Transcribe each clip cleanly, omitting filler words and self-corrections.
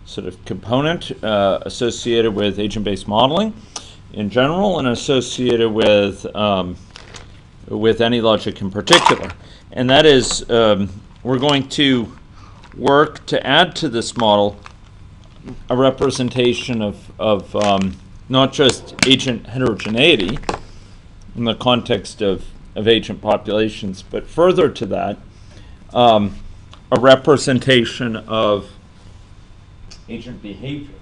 sort of component associated with agent-based modeling in general and associated with any logic in particular. And that is, we're going to work to add to this model a representation of not just agent heterogeneity in the context of agent populations, but further to that, a representation of agent behavior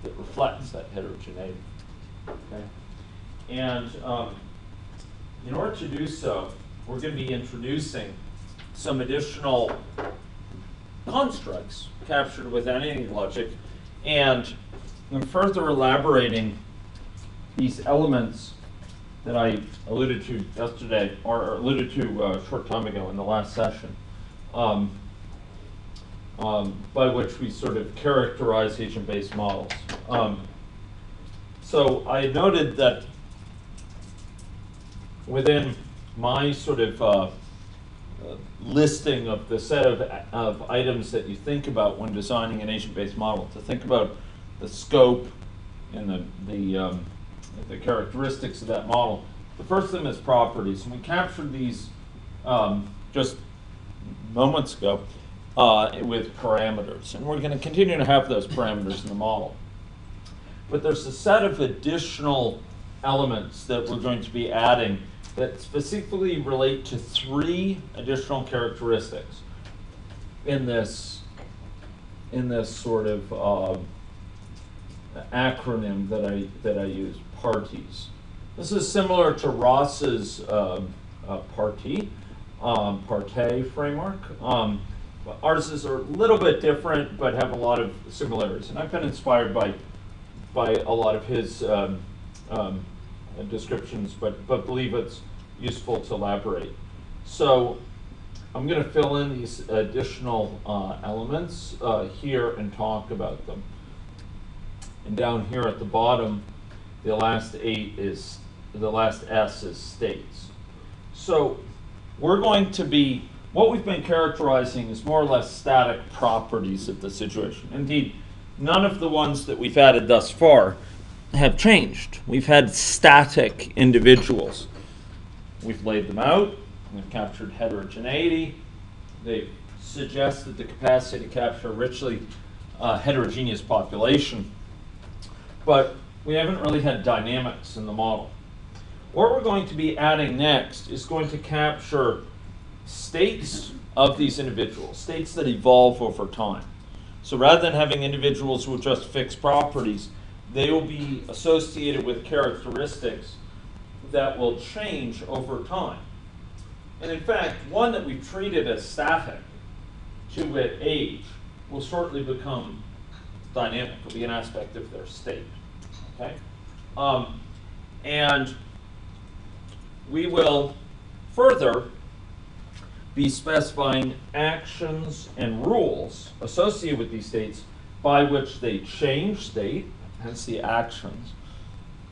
that reflects that heterogeneity. Okay? And in order to do so, we're going to be introducing some additional constructs captured with entity logic and further elaborating these elements that I alluded to yesterday, or alluded to a short time ago in the last session, by which we sort of characterize agent-based models. So I noted that within my sort of listing of the set of items that you think about when designing an agent-based model, to think about the scope and the characteristics of that model. The first thing is properties, and we captured these just moments ago with parameters, and we're going to continue to have those parameters in the model. But there's a set of additional elements that we're going to be adding that specifically relate to 3 additional characteristics in this sort of acronym that I use, parties. This is similar to Ross's party framework. Ours is a little bit different, but have a lot of similarities. And I've been inspired by a lot of his descriptions, but believe it's useful to elaborate. So I'm going to fill in these additional elements here and talk about them. And down here at the bottom, the last S is states. So we're going to be, what we've been characterizing is more or less static properties of the situation. Indeed, none of the ones that we've added thus far have changed. We've had static individuals. We've laid them out. We've captured heterogeneity. They've suggested the capacity to capture a richly heterogeneous population. But we haven't really had dynamics in the model. What we're going to be adding next is going to capture states of these individuals, states that evolve over time. So rather than having individuals with just fixed properties, they will be associated with characteristics that will change over time. And in fact, one that we've treated as static, to wit age, will shortly become dynamic. It will be an aspect of their state. Okay? And we will further be specifying actions and rules associated with these states by which they change state, hence the actions,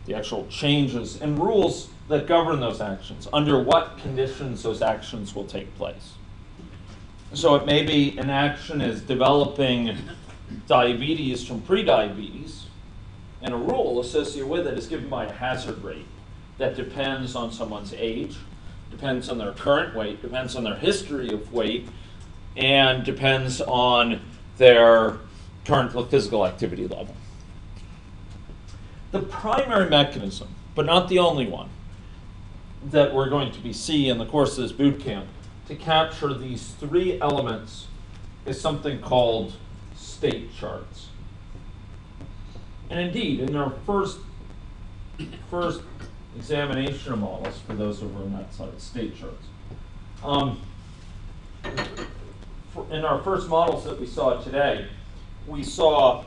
the actual changes, and rules that govern those actions, under what conditions those actions will take place. So it may be an action is developing diabetes from prediabetes, and a rule associated with it is given by a hazard rate that depends on someone's age, depends on their current weight, depends on their history of weight, and depends on their current physical activity level. The primary mechanism, but not the only one, that we're going to be seeing in the course of this boot camp to capture these 3 elements is something called state charts. And indeed, in our first examination of models, for those over on that side, state charts. In our first models that we saw today, we saw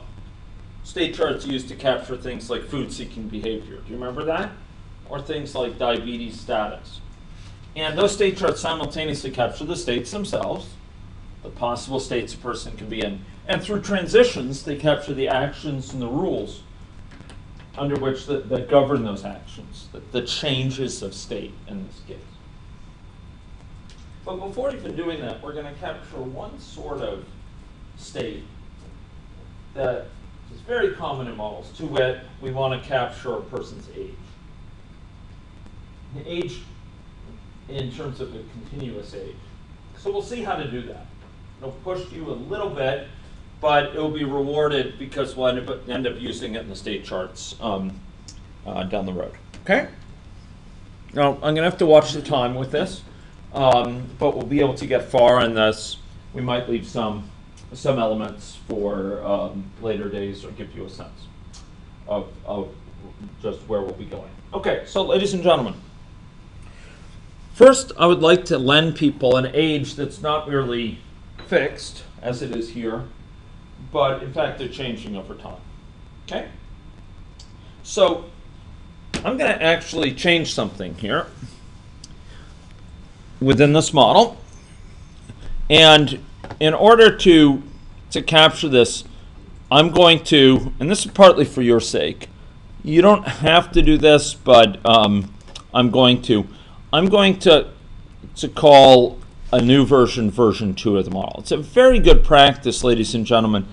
state charts used to capture things like food-seeking behavior. Do you remember that? Or things like diabetes status. And those state charts simultaneously capture the states themselves, the possible states a person can be in, and through transitions, they capture the actions and the rules under which that govern those actions, the changes of state in this case. But before even doing that, we're going to capture one sort of state that is very common in models. To wit, we want to capture a person's age. The age in terms of a continuous age. So we'll see how to do that. It'll push you a little bit, but it'll be rewarded because we'll end up using it in the state charts down the road. Okay? Now, I'm going to have to watch the time with this, but we'll be able to get far in this. We might leave some elements for later days or give you a sense of just where we'll be going. Okay, so ladies and gentlemen, first I would like to lend people an age that's not merely fixed, as it is here, but in fact they're changing over time. Okay? So I'm going to actually change something here within this model. And in order to capture this, I'm going to, and this is partly for your sake, you don't have to do this, but I'm going to call a new version 2 of the model. It's a very good practice, ladies and gentlemen,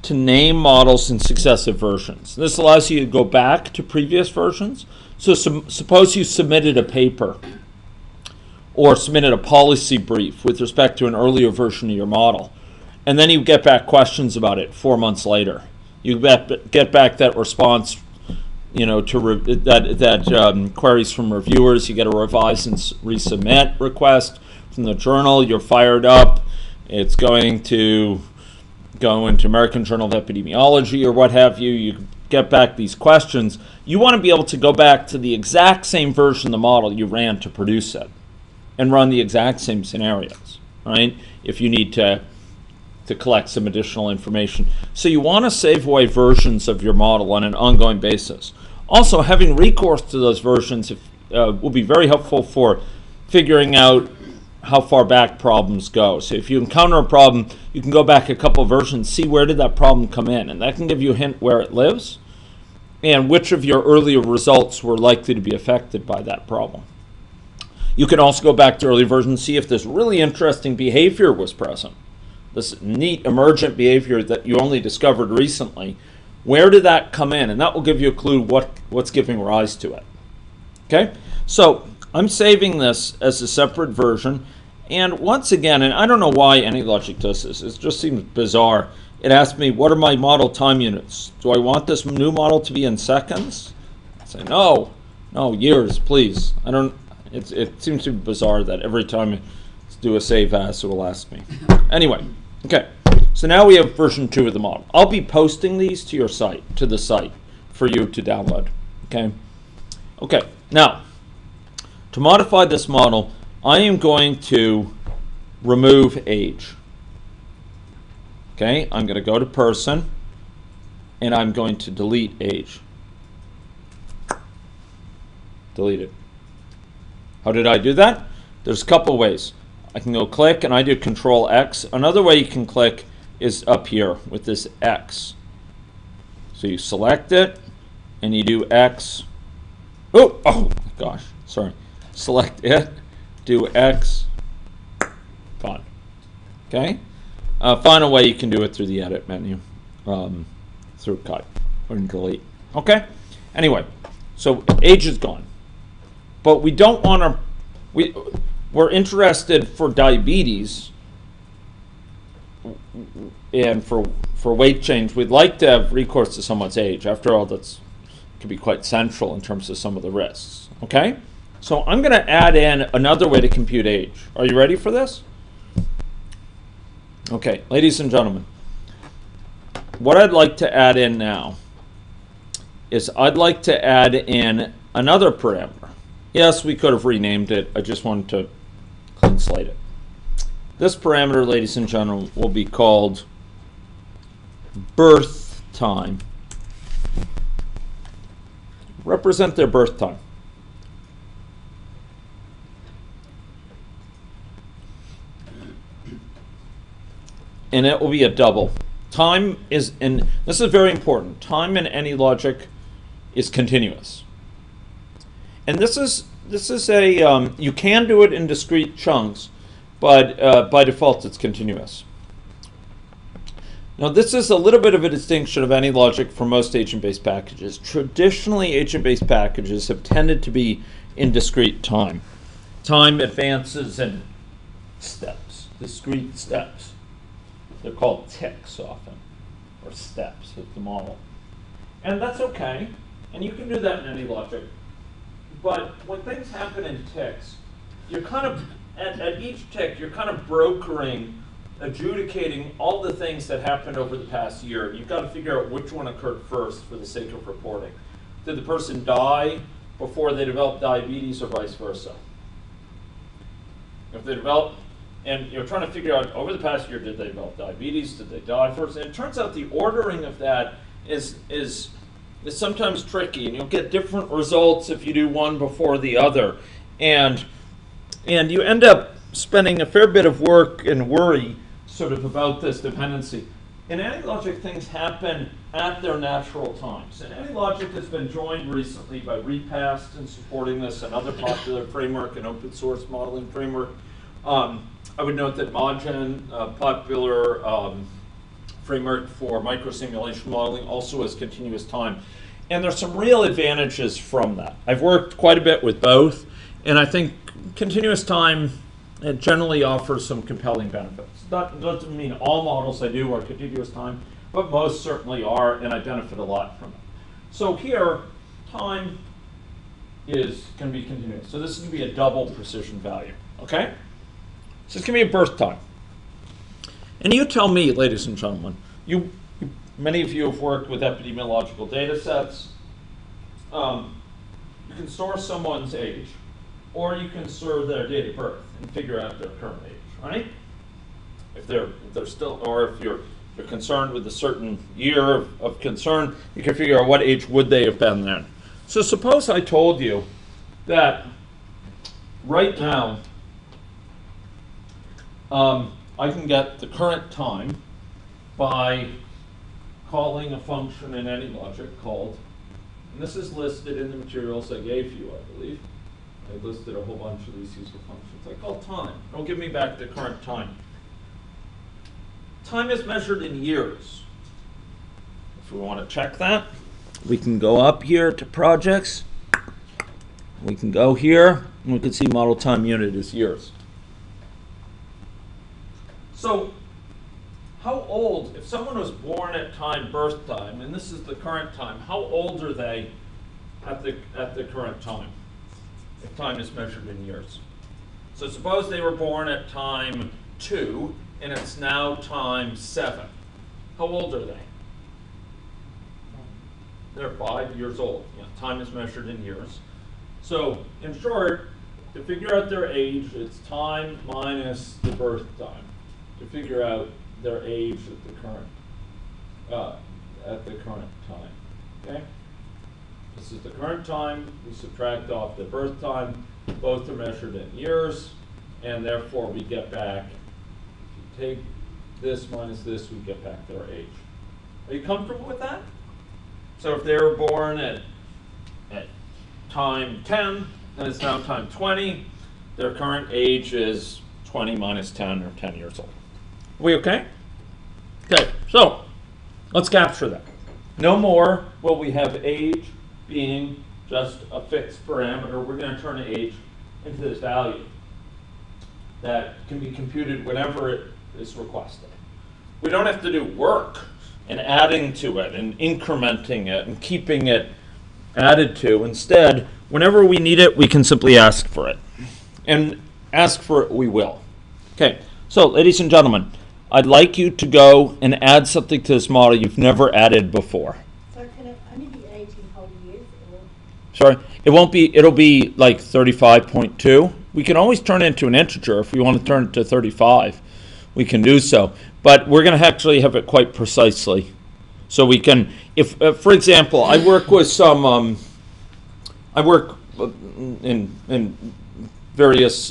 to name models in successive versions. This allows you to go back to previous versions. So suppose you submitted a paper or submitted a policy brief with respect to an earlier version of your model, and then you get back questions about it 4 months later. You get back that response, you know, to queries from reviewers. You get a revise and resubmit request from the journal. You're fired up. It's going to go into American Journal of Epidemiology or what have you. You get back these questions. You want to be able to go back to the exact same version of the model you ran to produce it and run the exact same scenarios, right? If you need to collect some additional information. So you want to save away versions of your model on an ongoing basis. Also, having recourse to those versions will be very helpful for figuring out how far back problems go. So if you encounter a problem, you can go back a couple of versions, see where did that problem come in, and that can give you a hint where it lives and which of your earlier results were likely to be affected by that problem. You can also go back to early versions, see if this really interesting behavior was present, this neat emergent behavior that you only discovered recently. Where did that come in? And that will give you a clue what's giving rise to it. Okay, so I'm saving this as a separate version, and once again, and I don't know why AnyLogic does this, it just seems bizarre. It asks me, what are my model time units? Do I want this new model to be in seconds? I say, no, years, please. I don't. It seems to be bizarre that every time you do a save as, it will ask me. Anyway, okay. So now we have version 2 of the model. I'll be posting these to your site, to the site, for you to download. Okay. Okay. Now, to modify this model, I am going to remove age. Okay. I'm going to go to person, and I'm going to delete age. Delete it. How did I do that? There's a couple ways. I can go click, and I do Control X. Another way you can click is up here with this X. So you select it, and you do X. Oh gosh, sorry. Select it, do X, gone. Okay? Final way you can do it through the Edit menu, through Cut or Delete. Okay? Anyway, so age is gone. But we don't want to, we're interested for diabetes and for weight change. We'd like to have recourse to someone's age. After all, that's can be quite central in terms of some of the risks. Okay? So I'm going to add in another way to compute age. Are you ready for this? Okay, ladies and gentlemen, what I'd like to add in now is I'd like to add in another parameter. Yes, we could have renamed it. I just wanted to clean slate it. This parameter, ladies and gentlemen, will be called birth time. Represent their birth time. And it will be a double. Time is, and this is very important, time in AnyLogic is continuous. And this is a, you can do it in discrete chunks, but by default it's continuous. Now this is a little bit of a distinction of any logic for most agent-based packages. Traditionally, agent-based packages have tended to be in discrete time. Time advances in steps, discrete steps. They're called ticks often, or steps of the model. And that's okay, and you can do that in any logic. But when things happen in ticks, you're kind of, at each tick, you're kind of brokering, adjudicating all the things that happened over the past year. You've got to figure out which one occurred first for the sake of reporting. Did the person die before they developed diabetes or vice versa? If they developed, and you're trying to figure out over the past year, did they develop diabetes? Did they die first? And it turns out the ordering of that is sometimes tricky, and you'll get different results if you do one before the other. And you end up spending a fair bit of work and worry sort of about this dependency. In any logic, things happen at their natural times. And any logic has been joined recently by Repast and supporting this, another popular framework, an open source modeling framework. I would note that Modgen, a popular framework for microsimulation modeling, also has continuous time. And there's some real advantages from that. I've worked quite a bit with both, and I think continuous time generally offers some compelling benefits. That doesn't mean all models I do are continuous time, but most certainly are, and I benefit a lot from it. So here, time is going to be continuous. So this is going to be a double precision value, okay? So it's going to be a birth time. And you tell me, ladies and gentlemen, many of you have worked with epidemiological data sets. You can store someone's age, or you can store their date of birth and figure out their current age, right? If they're still, or if you're concerned with a certain year of concern, you can figure out what age would they have been then. So suppose I told you that right now I can get the current time by calling a function in any logic called, and this is listed in the materials I gave you, I believe. I listed a whole bunch of these useful functions. I call time. It'll give me back the current time. Time is measured in years. If we want to check that, we can go up here to projects. We can go here, and we can see model time unit is years. So how old, if someone was born at birth time, and this is the current time, how old are they at the current time, if time is measured in years? So suppose they were born at time 2, and it's now time 7. How old are they? They're 5 years old. Yeah, time is measured in years. So in short, to figure out their age, it's time minus the birth time to figure out their age at the current time. Okay? This is the current time. We subtract off the birth time. Both are measured in years, and therefore we get back, if you take this minus this, we get back their age. Are you comfortable with that? So if they were born at time 10, and it's now time 20, their current age is 20 minus 10, or 10 years old. Are we okay? Okay, so let's capture that. No more will we have age being just a fixed parameter. We're going to turn age into this value that can be computed whenever it is requested. We don't have to do work and adding to it and incrementing it and keeping it added to. Instead, whenever we need it, we can simply ask for it. And ask for it we will. Okay, so ladies and gentlemen, I'd like you to go and add something to this model you've never added before. So can it only be age in whole years? Or? Sorry, it won't be, it'll be like 35.2. We can always turn it into an integer. If we want to turn it to 35, we can do so. But we're going to actually have it quite precisely. So we can, if, for example, I work with some, I work in various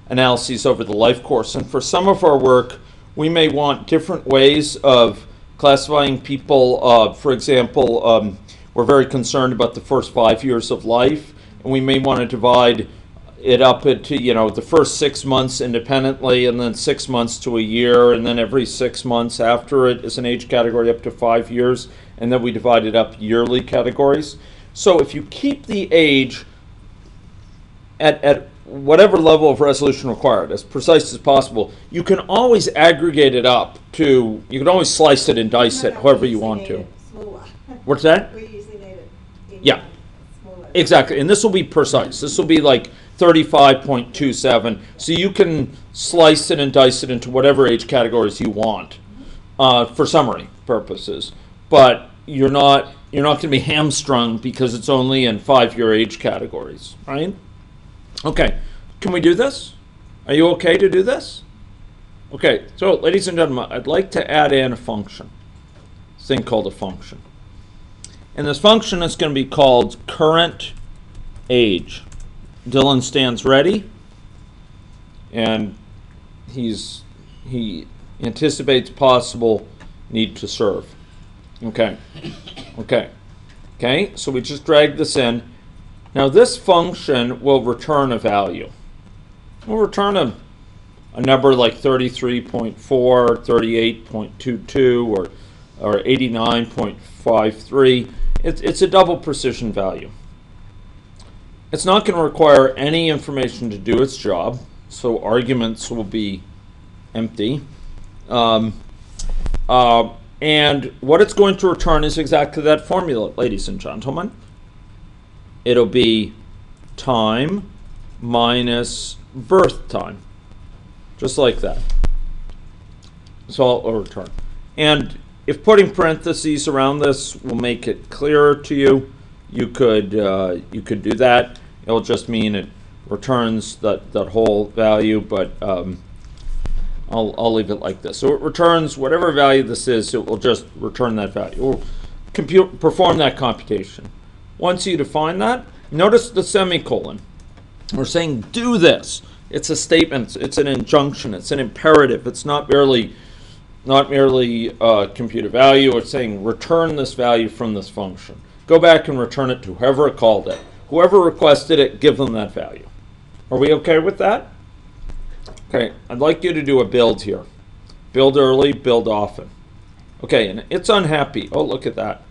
analyses over the life course. And for some of our work, we may want different ways of classifying people. For example, we're very concerned about the first 5 years of life, and we may want to divide it up into, the first 6 months independently, and then 6 months to a year, and then every 6 months after it is an age category up to 5 years, and then we divide it up yearly categories. So if you keep the age at whatever level of resolution required, as precise as possible, you can always aggregate it up to, you can always slice it and dice it however you want to. What's that? We usually need it Yeah. smaller. Exactly, and this will be precise. This will be like 35.27, so you can slice it and dice it into whatever age categories you want for summary purposes. But you're not going to be hamstrung because it's only in 5-year age categories, right? Okay, can we do this? Are you okay to do this? Okay, so ladies and gentlemen, I'd like to add in a function, this thing called a function. And this function is going to be called current age. Dylan stands ready, and he anticipates possible need to serve. Okay, so we just drag this in. Now this function will return a value. We'll return a number like 33.4, 38.22, or 89.53. It's a double precision value. It's not going to require any information to do its job, so arguments will be empty. And what it's going to return is exactly that formula, ladies and gentlemen. It'll be time minus birth time, just like that. So I'll return. And if putting parentheses around this will make it clearer to you, you could do that. It'll just mean it returns that whole value, but I'll leave it like this. So it returns whatever value this is. It will just return that value. It will perform that computation. Once you define that, notice the semicolon. We're saying do this. It's a statement. It's an injunction. It's an imperative. It's not merely compute a value. It's saying return this value from this function. Go back and return it to whoever called it. Whoever requested it, give them that value. Are we okay with that? Okay, I'd like you to do a build here. Build early, build often. Okay, and it's unhappy. Oh, look at that.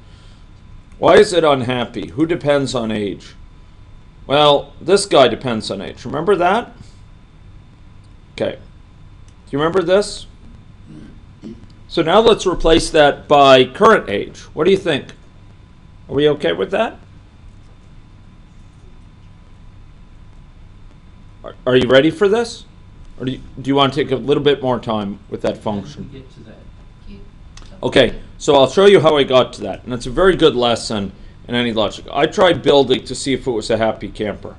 Why is it unhappy? Who depends on age? Well, this guy depends on age. Remember that? Okay. Do you remember this? So now let's replace that by current age. What do you think? Are we okay with that? Are you ready for this? Or do you want to take a little bit more time with that function? Get to that. Okay, so I'll show you how I got to that. And it's a very good lesson in any logic. I tried building to see if it was a happy camper.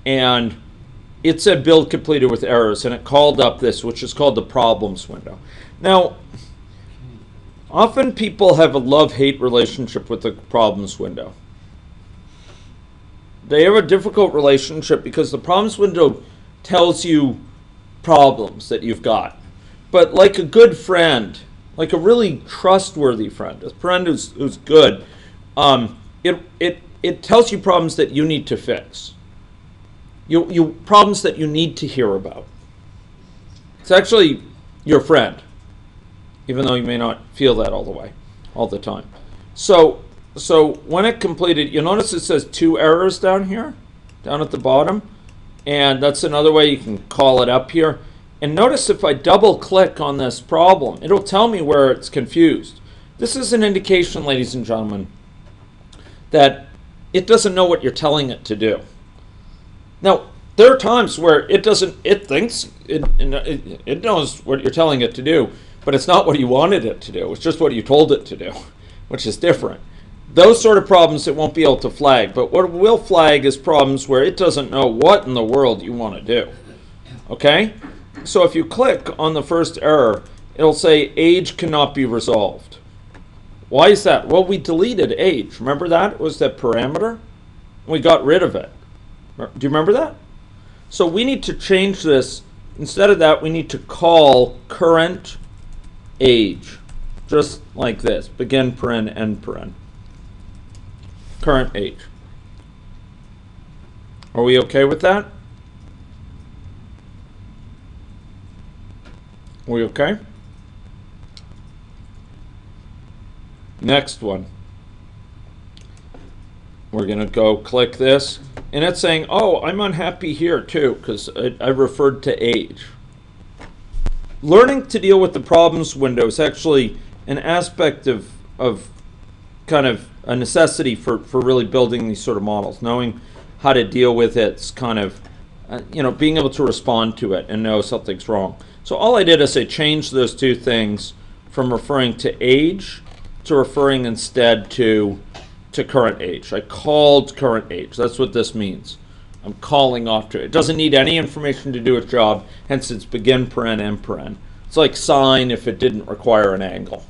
And it said build completed with errors, and it called up this, which is called the problems window. Now, often people have a love-hate relationship with the problems window. They have a difficult relationship because the problems window tells you problems that you've got. But like a good friend, like a really trustworthy friend, a friend who's good, it tells you problems that you need to fix. You problems that you need to hear about. It's actually your friend, even though you may not feel that all the time. So when it completed, you'll notice it says 2 errors down here, down at the bottom, and that's another way you can call it up here. And notice if I double click on this problem, it'll tell me where it's confused. This is an indication, ladies and gentlemen, that it doesn't know what you're telling it to do. Now, there are times where it thinks it knows what you're telling it to do, but it's not what you wanted it to do. It's just what you told it to do, which is different. Those sort of problems it won't be able to flag, but what it will flag is problems where it doesn't know what in the world you want to do. Okay? So if you click on the first error, it'll say age cannot be resolved. Why is that? Well, we deleted age. Remember that? It was that parameter? We got rid of it. Do you remember that? So we need to change this. Instead of that, we need to call current age. Just like this. Begin paren, end paren. Current age. Are we okay with that? We okay? Next one. We're going to go click this. And it's saying, oh, I'm unhappy here too, because I referred to age. Learning to deal with the problems window is actually an aspect of kind of a necessity for really building these sort of models. Knowing how to deal with it's kind of, being able to respond to it and know something's wrong. So all I did is I changed those two things from referring to age to referring instead to current age. I called current age. That's what this means. I'm calling off to it. It doesn't need any information to do its job, hence it's begin paren, end paren. It's like sine if it didn't require an angle.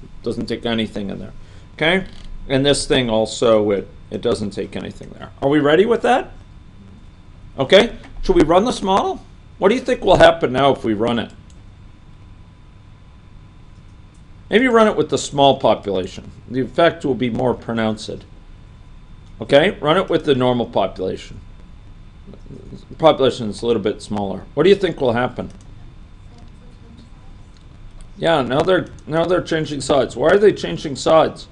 It doesn't take anything in there. Okay? And this thing also, it doesn't take anything there. Are we ready with that? Okay? Should we run this model? What do you think will happen now if we run it? Maybe run it with the small population. The effect will be more pronounced. Okay, run it with the normal population. The population is a little bit smaller. What do you think will happen? Yeah, now they're changing sides. Why are they changing size?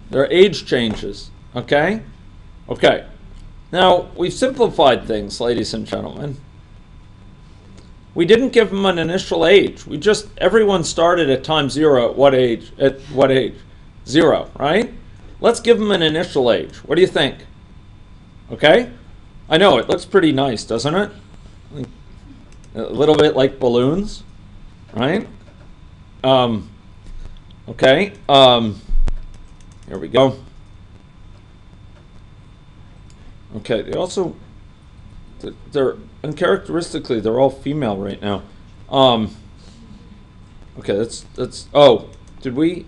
Their age changes. Okay? Okay. Now, we've simplified things, ladies and gentlemen. We didn't give them an initial age. Everyone started at time 0 at what age? 0, right? Let's give them an initial age. What do you think? Okay? I know, it looks pretty nice, doesn't it? A little bit like balloons, right? Okay. Here we go. Okay, they're uncharacteristically, they're all female right now. Okay, oh, did we?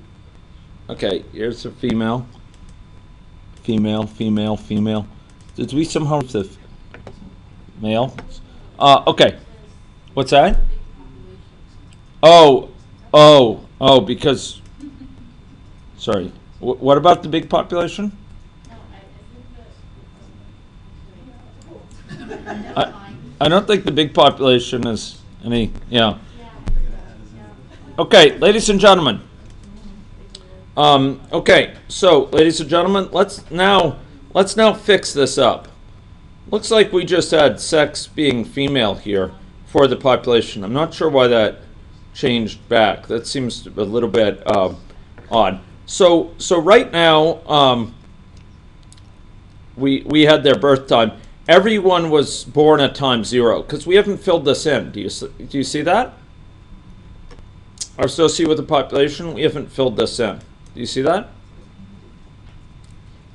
Okay, here's a female. Female. Did we somehow the male? Okay. What's that? Oh, because, sorry. What about the big population? I don't think the big population is any, yeah. Okay, ladies and gentlemen. Okay, so ladies and gentlemen, let's now fix this up. Looks like we just had sex being female here for the population. I'm not sure why that changed back. That seems a little bit odd. So right now, we had their birth time. Everyone was born at time 0 because we haven't filled this in. Do you see that? Our associated with the population, we haven't filled this in. Do you see that?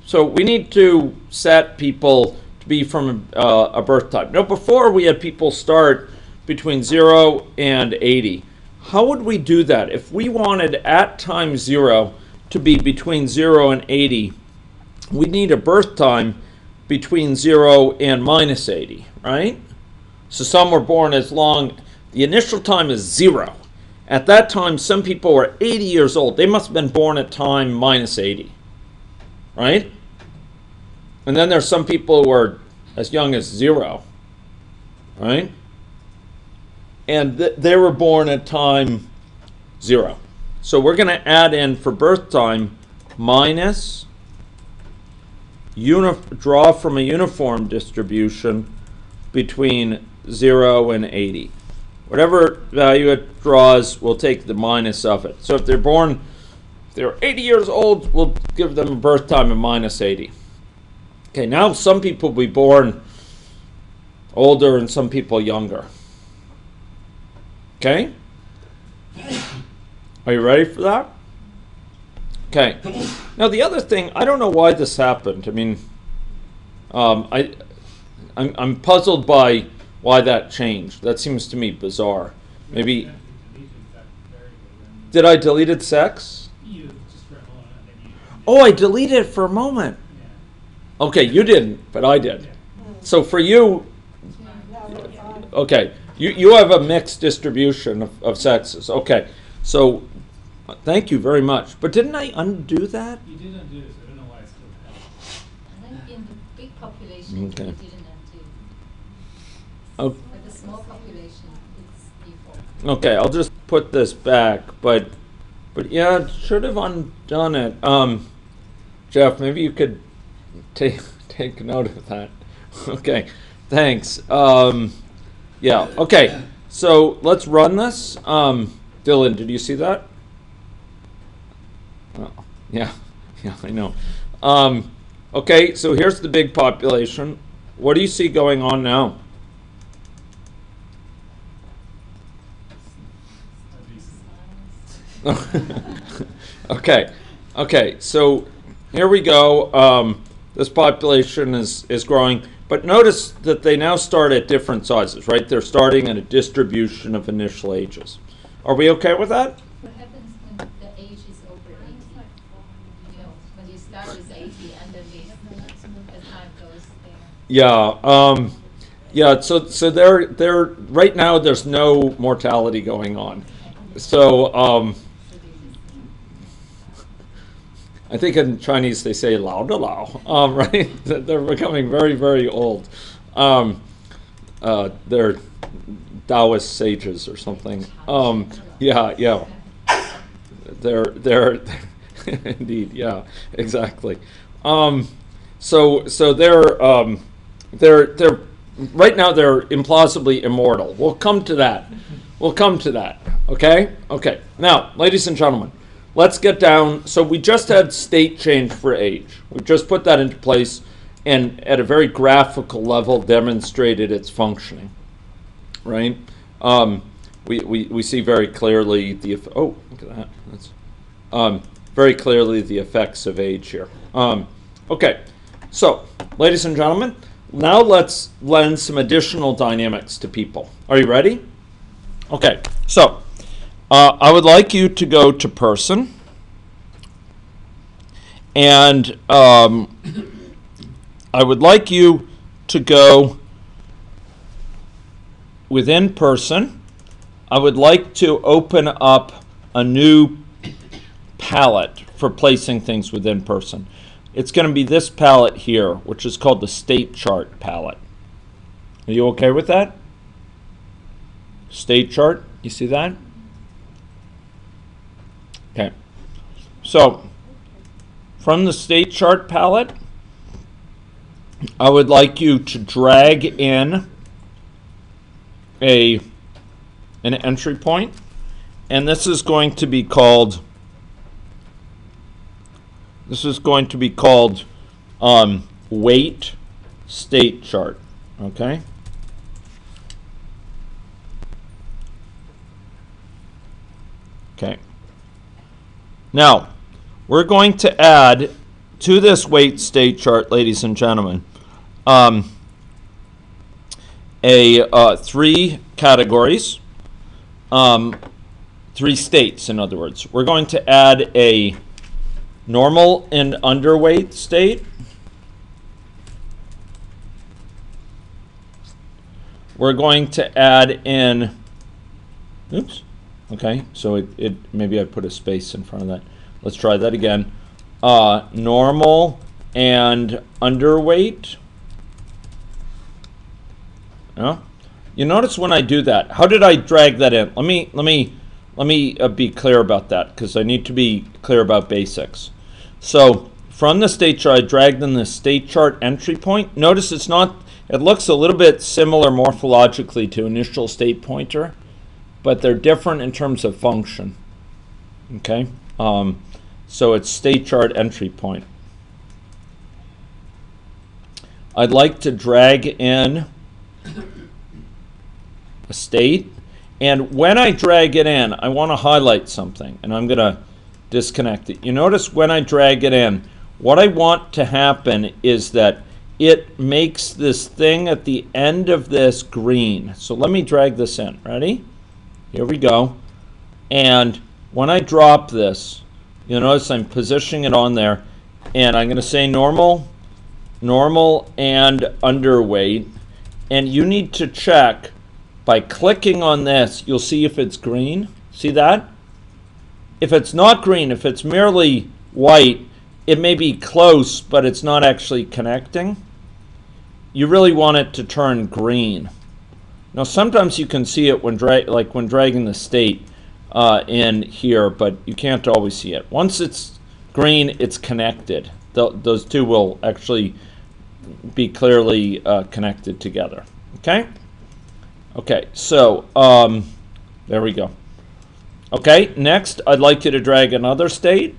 So we need to set people to be from a birth time. Now, before we had people start between 0 and 80. How would we do that? If we wanted at time 0 to be between 0 and 80, we'd need a birth time between 0 and minus 80, right? So some were born as long, the initial time is 0. At that time, some people were 80 years old. They must have been born at time minus 80, right? And then there's some people who are as young as 0, right? And they were born at time 0. So we're going to add in for birth time minus draw from a uniform distribution between 0 and 80. Whatever value it draws, we'll take the minus of it. So if they're 80 years old, we'll give them a birth time of minus 80. Okay, now some people will be born older and some people younger. Okay? Are you ready for that? Okay. Now the other thing, I don't know why this happened. I mean, I'm puzzled by why that changed. That seems to me bizarre. Maybe. Did I deleted sex? Oh, I deleted it for a moment. Okay, you didn't, but I did. So for you, okay, you have a mixed distribution of sexes. Okay, so thank you very much. But didn't I undo that? You did undo it, so I don't know why it's still happening. I think in the big population, Okay. you didn't undo. Oh, For the small population, it's default. okay, I'll just put this back, but yeah, it should have undone it. Jeff, maybe you could take note of that. Okay, thanks. Yeah, okay, so let's run this. Dylan, did you see that? Oh, yeah, I know. Okay, so here's the big population. What do you see going on now? Okay, so here we go. This population is growing, but notice that they now start at different sizes, right? They're starting at a distribution of initial ages. Are we okay with that? What happens when the age is over 80? You know, when you start with 80 and then as time goes there. Yeah. So they're right now. There's no mortality going on. So I think in Chinese they say "lao de lao," right? They're becoming very, very old. They're Taoist sages or something. Yeah. They're indeed, yeah, exactly. So they're right now they're implausibly immortal. We'll come to that. Okay. Now, ladies and gentlemen, let's get down. So we just had state change for age. We just put that into place and at a very graphical level demonstrated its functioning, right? We see very clearly the look at that. That's very clearly the effects of age here. Okay, so ladies and gentlemen, now let's lend some additional dynamics to people. Are you ready? Okay, so I would like you to go to person, and I would like you to go within person. I would like to open up a new palette for placing things within person. It's going to be this palette here, which is called the Statechart palette. Are you okay with that? Statechart, you see that? Okay. So, from the Statechart palette, I would like you to drag in an entry point, and this is going to be called weight state chart. Okay. Now, we're going to add to this weight state chart, ladies and gentlemen, three categories, three states, in other words. We're going to add a normal and underweight state. We're going to add in, okay, so it maybe I put a space in front of that. Let's try that again. Normal and underweight. Yeah. You notice when I do that, how did I drag that in? Let me be clear about that, because I need to be clear about basics. So from the state chart, I dragged in the state chart entry point. Notice it's not. It looks a little bit similar morphologically to initial state pointer, but they're different in terms of function. Okay, so it's state chart entry point. I'd like to drag in a state, and when I drag it in, I want to highlight something, and I'm going to disconnect it. You notice when I drag it in, what I want to happen is that it makes this thing at the end of this green. So let me drag this in. Ready? Here we go. And when I drop this, you'll notice I'm positioning it on there, and I'm going to say normal and underweight. And you need to check by clicking on this. You'll see if it's green. See that? If it's not green, if it's merely white, it may be close, but it's not actually connecting. You really want it to turn green. Now sometimes you can see it when when dragging the state in here, but you can't always see it. Once it's green, it's connected. Those two will actually be clearly connected together. Okay? Okay, so there we go. Okay, next I'd like you to drag another state.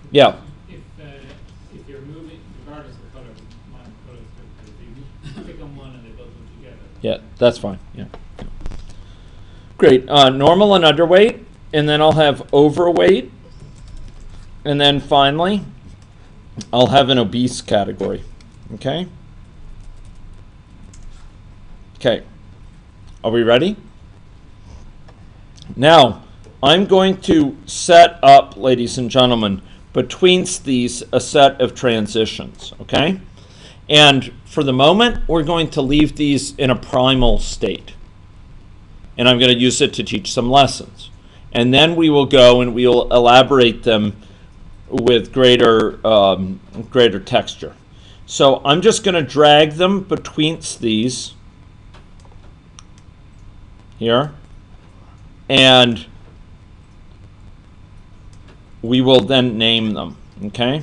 Yeah. If you're moving, regardless of the color, mine color is good, if you pick on one and they both move together. Yeah, that's fine. Yeah. Great. Normal and underweight, and then I'll have overweight, and then finally I'll have an obese category. Okay? Okay. Are we ready? Now, I'm going to set up, ladies and gentlemen, between these a set of transitions, okay? And for the moment, we're going to leave these in a primal state. And I'm going to use it to teach some lessons. And then we will go and we will elaborate them with greater texture. So I'm just going to drag them between these here. And we will then name them, okay?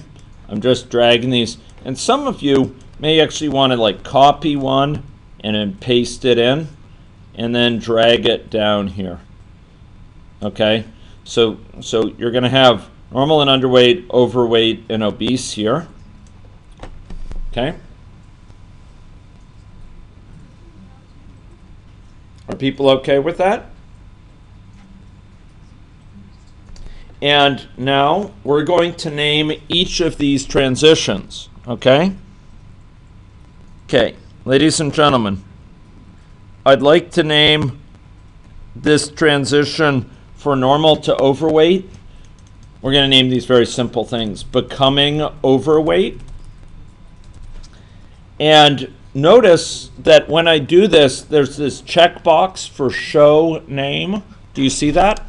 I'm just dragging these. And some of you may actually want to like copy one and then paste it in and then drag it down here, okay? So you're going to have normal and underweight, overweight, and obese here, okay? Are people okay with that? And now we're going to name each of these transitions, okay? Okay, ladies and gentlemen, I'd like to name this transition for normal to overweight. We're going to name these very simple things. Becoming overweight. And notice that when I do this, there's this checkbox for show name. Do you see that?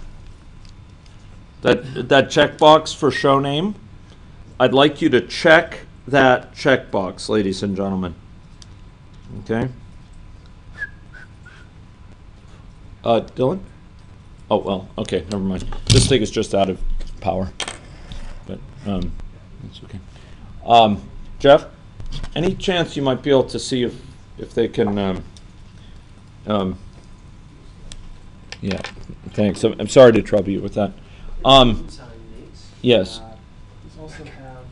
That checkbox for show name, I'd like you to check that checkbox, ladies and gentlemen. Okay. Dylan? Oh, well, okay, never mind. This thing is just out of power. But that's okay. Jeff, any chance you might be able to see if they can yeah, thanks. I'm sorry to trouble you with that. Yes. You also have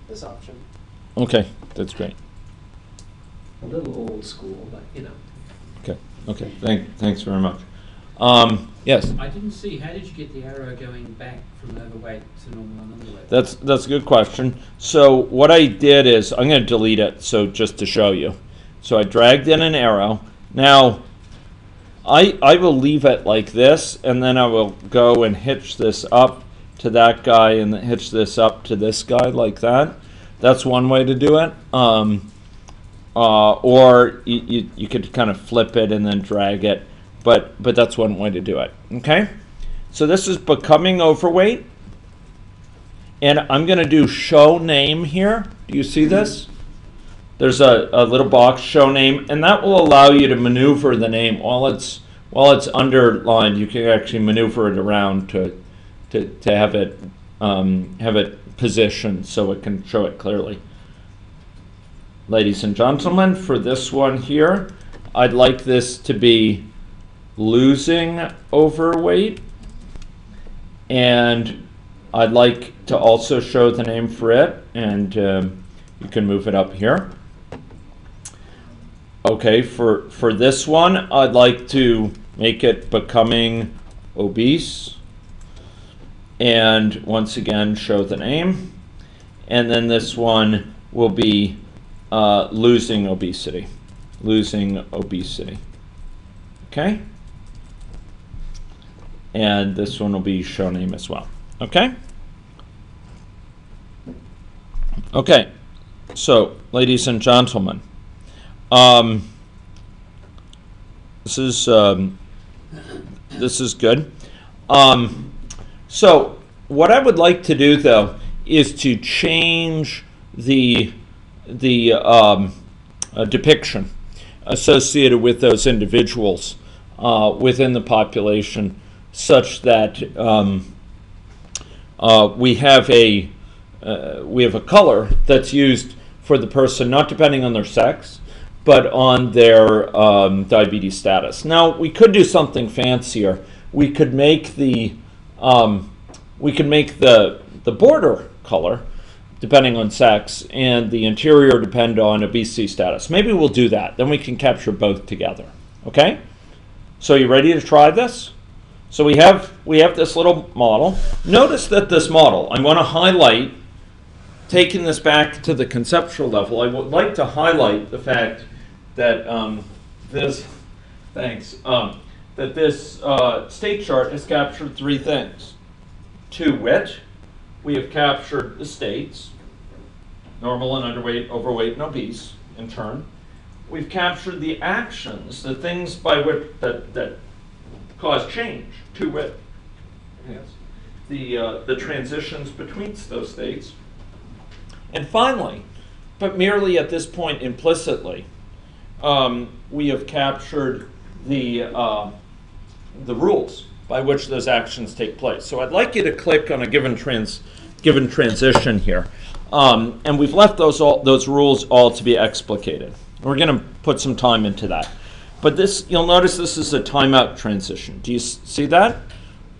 this option. Okay, that's great. A little old school, but you know. Okay. Thanks very much. Yes. I didn't see. How did you get the arrow going back from overweight to normal and underweight? That's a good question. So what I did is I'm going to delete it. So just to show you. So I dragged in an arrow. Now I will leave it like this, and then I will go and hitch this up to that guy and then hitch this up to this guy like that. That's one way to do it. Or you could kind of flip it and then drag it, but that's one way to do it. Okay? So this is becoming overweight, and I'm going to do show name here. Do you see this? There's a little box, show name, and that will allow you to maneuver the name while it's underlined. You can actually maneuver it around to have it positioned so it can show it clearly. Ladies and gentlemen, for this one here, I'd like this to be losing overweight, and I'd like to also show the name for it, and you can move it up here. Okay, for this one, I'd like to make it becoming obese, and once again show the name, and then this one will be losing obesity. Okay, and this one will be show name as well. Okay. Okay, so ladies and gentlemen, this is good. So what I would like to do though is to change the depiction. associated with those individuals within the population, such that we have a color that's used for the person, not depending on their sex, but on their diabetes status. Now, we could do something fancier. We could make the border color depending on sex, and the interior depend on obesity status. Maybe we'll do that. Then we can capture both together. Okay? So you ready to try this? So we have this little model. Notice that this model, I want to highlight, taking this back to the conceptual level, I would like to highlight the fact that this state chart has captured three things. To wit, we have captured the states, normal and underweight, overweight, and obese, in turn. We've captured the actions, the things by which that cause change, to wit, yes, the transitions between those states. And finally, but merely at this point implicitly, we have captured the rules by which those actions take place. So I'd like you to click on a given transition here. And we've left those rules all to be explicated. We're going to put some time into that. But this, you'll notice this is a timeout transition. Do you see that?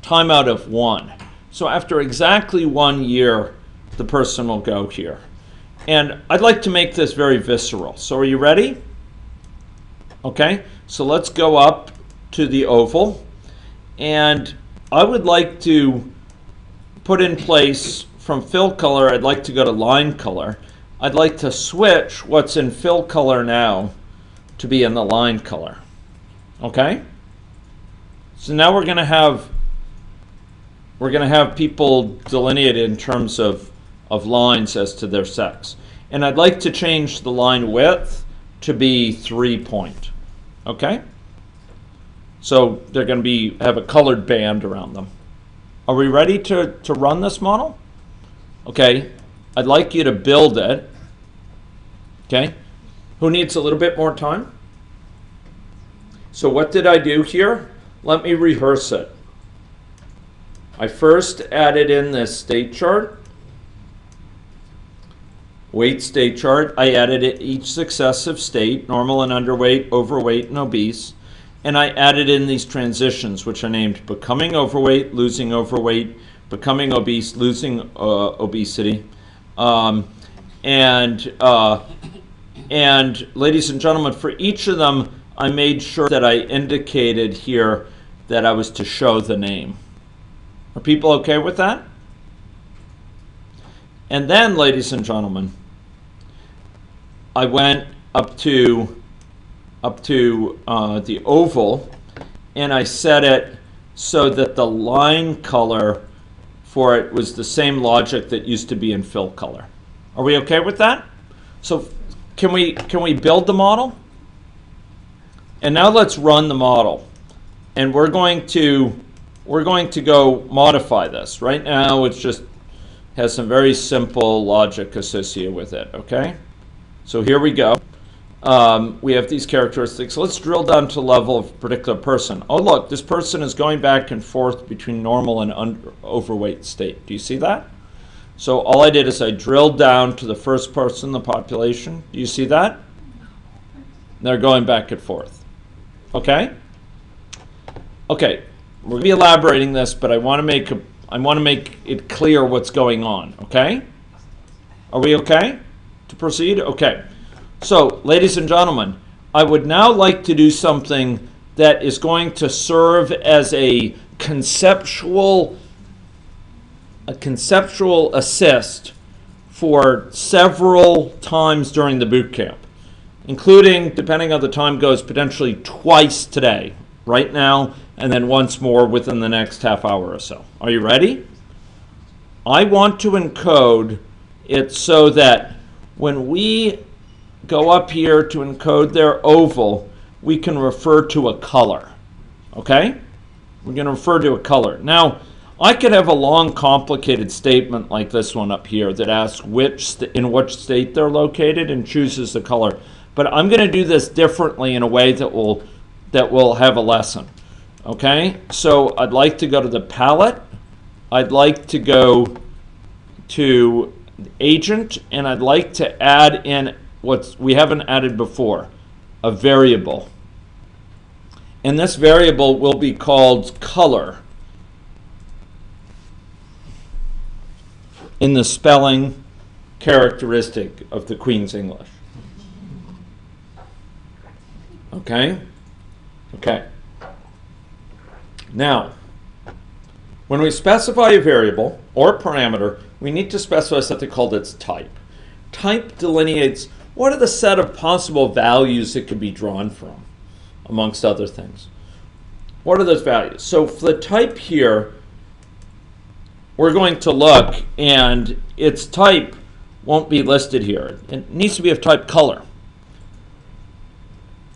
Timeout of 1. So after exactly 1 year, the person will go here. And I'd like to make this very visceral. So are you ready? Okay, so let's go up to the oval. And I would like to put in place, from fill color, I'd like to go to line color. I'd like to switch what's in fill color now to be in the line color. Okay? So now we're going to have people delineated in terms of lines as to their sex. And I'd like to change the line width to be 3 point. Okay? So they're going to have a colored band around them. Are we ready to run this model? Okay, I'd like you to build it. Okay, who needs a little bit more time? So what did I do here? Let me rehearse it. I first added in this state chart, weight state chart. I added each successive state, normal and underweight, overweight, and obese. And I added in these transitions, which I named becoming overweight, losing overweight, becoming obese, losing obesity. And ladies and gentlemen, for each of them, I made sure that I indicated here that I was to show the name. Are people okay with that? And then, ladies and gentlemen, I went up to the oval, and I set it so that the line color for it was the same logic that used to be in fill color. Are we okay with that? So can we build the model? And now let's run the model. And we're going to go modify this. Right now it just has some very simple logic associated with it, okay? So here we go. We have these characteristics. Let's drill down to the level of a particular person. Oh, look, this person is going back and forth between normal and overweight state. Do you see that? So all I did is I drilled down to the first person in the population. Do you see that? They're going back and forth. Okay? Okay, we're going to be elaborating this, but I want to make it clear what's going on, okay? Are we okay to proceed? Okay. So, ladies and gentlemen, I would now like to do something that is going to serve as a conceptual assist for several times during the boot camp, including, depending on the time goes, potentially twice today, right now, and then once more within the next half hour or so. Are you ready? I want to encode it so that when we go up here to encode their oval, we can refer to a color. Okay? We're going to refer to a color. Now, I could have a long, complicated statement like this one up here that asks in which state they're located and chooses the color. but I'm going to do this differently in a way that will have a lesson. Okay, so I'd like to go to the palette. I'd like to go to agent, and I'd like to add in what we haven't added before, a variable. And this variable will be called color in the spelling characteristic of the Queen's English. Okay? Okay. Now, when we specify a variable or parameter, we need to specify something called its type. Type delineates what are the set of possible values that could be drawn from, amongst other things. What are those values? So for the type here, we're going to look, and its type won't be listed here. It needs to be of type color,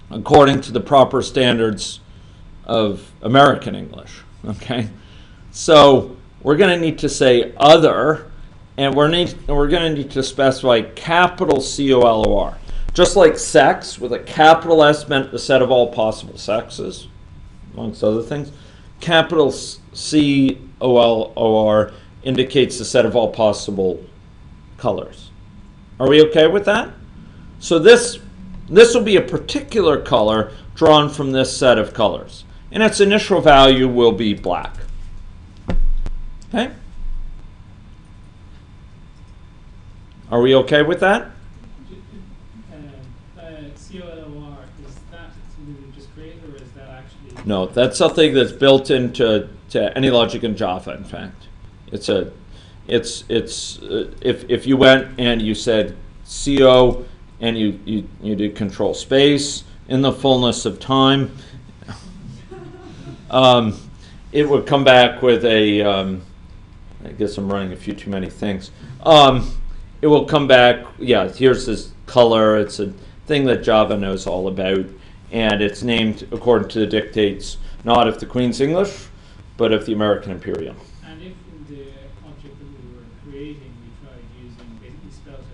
according to the proper standards of American English. Okay, so we're going to need to say other, and we're going to need to specify capital COLOR. Just like sex, with a capital S meant the set of all possible sexes, amongst other things. Capital COLOR indicates the set of all possible colors. Are we okay with that? So this will be a particular color drawn from this set of colors, and its initial value will be black. Okay? Are we okay with that? COLOR, is that something we just created, or is that actually? No, that's something that's built into any logic in Java. In fact, if you went and you said CO and you did control space in the fullness of time, it would come back with a. I guess I'm running a few too many things. It will come back. Yeah, here's this color. It's a thing that Java knows all about, and it's named according to the dictates not of the Queen's English, but of the American Imperial. And if in the object that we were creating, we tried using, basically spelled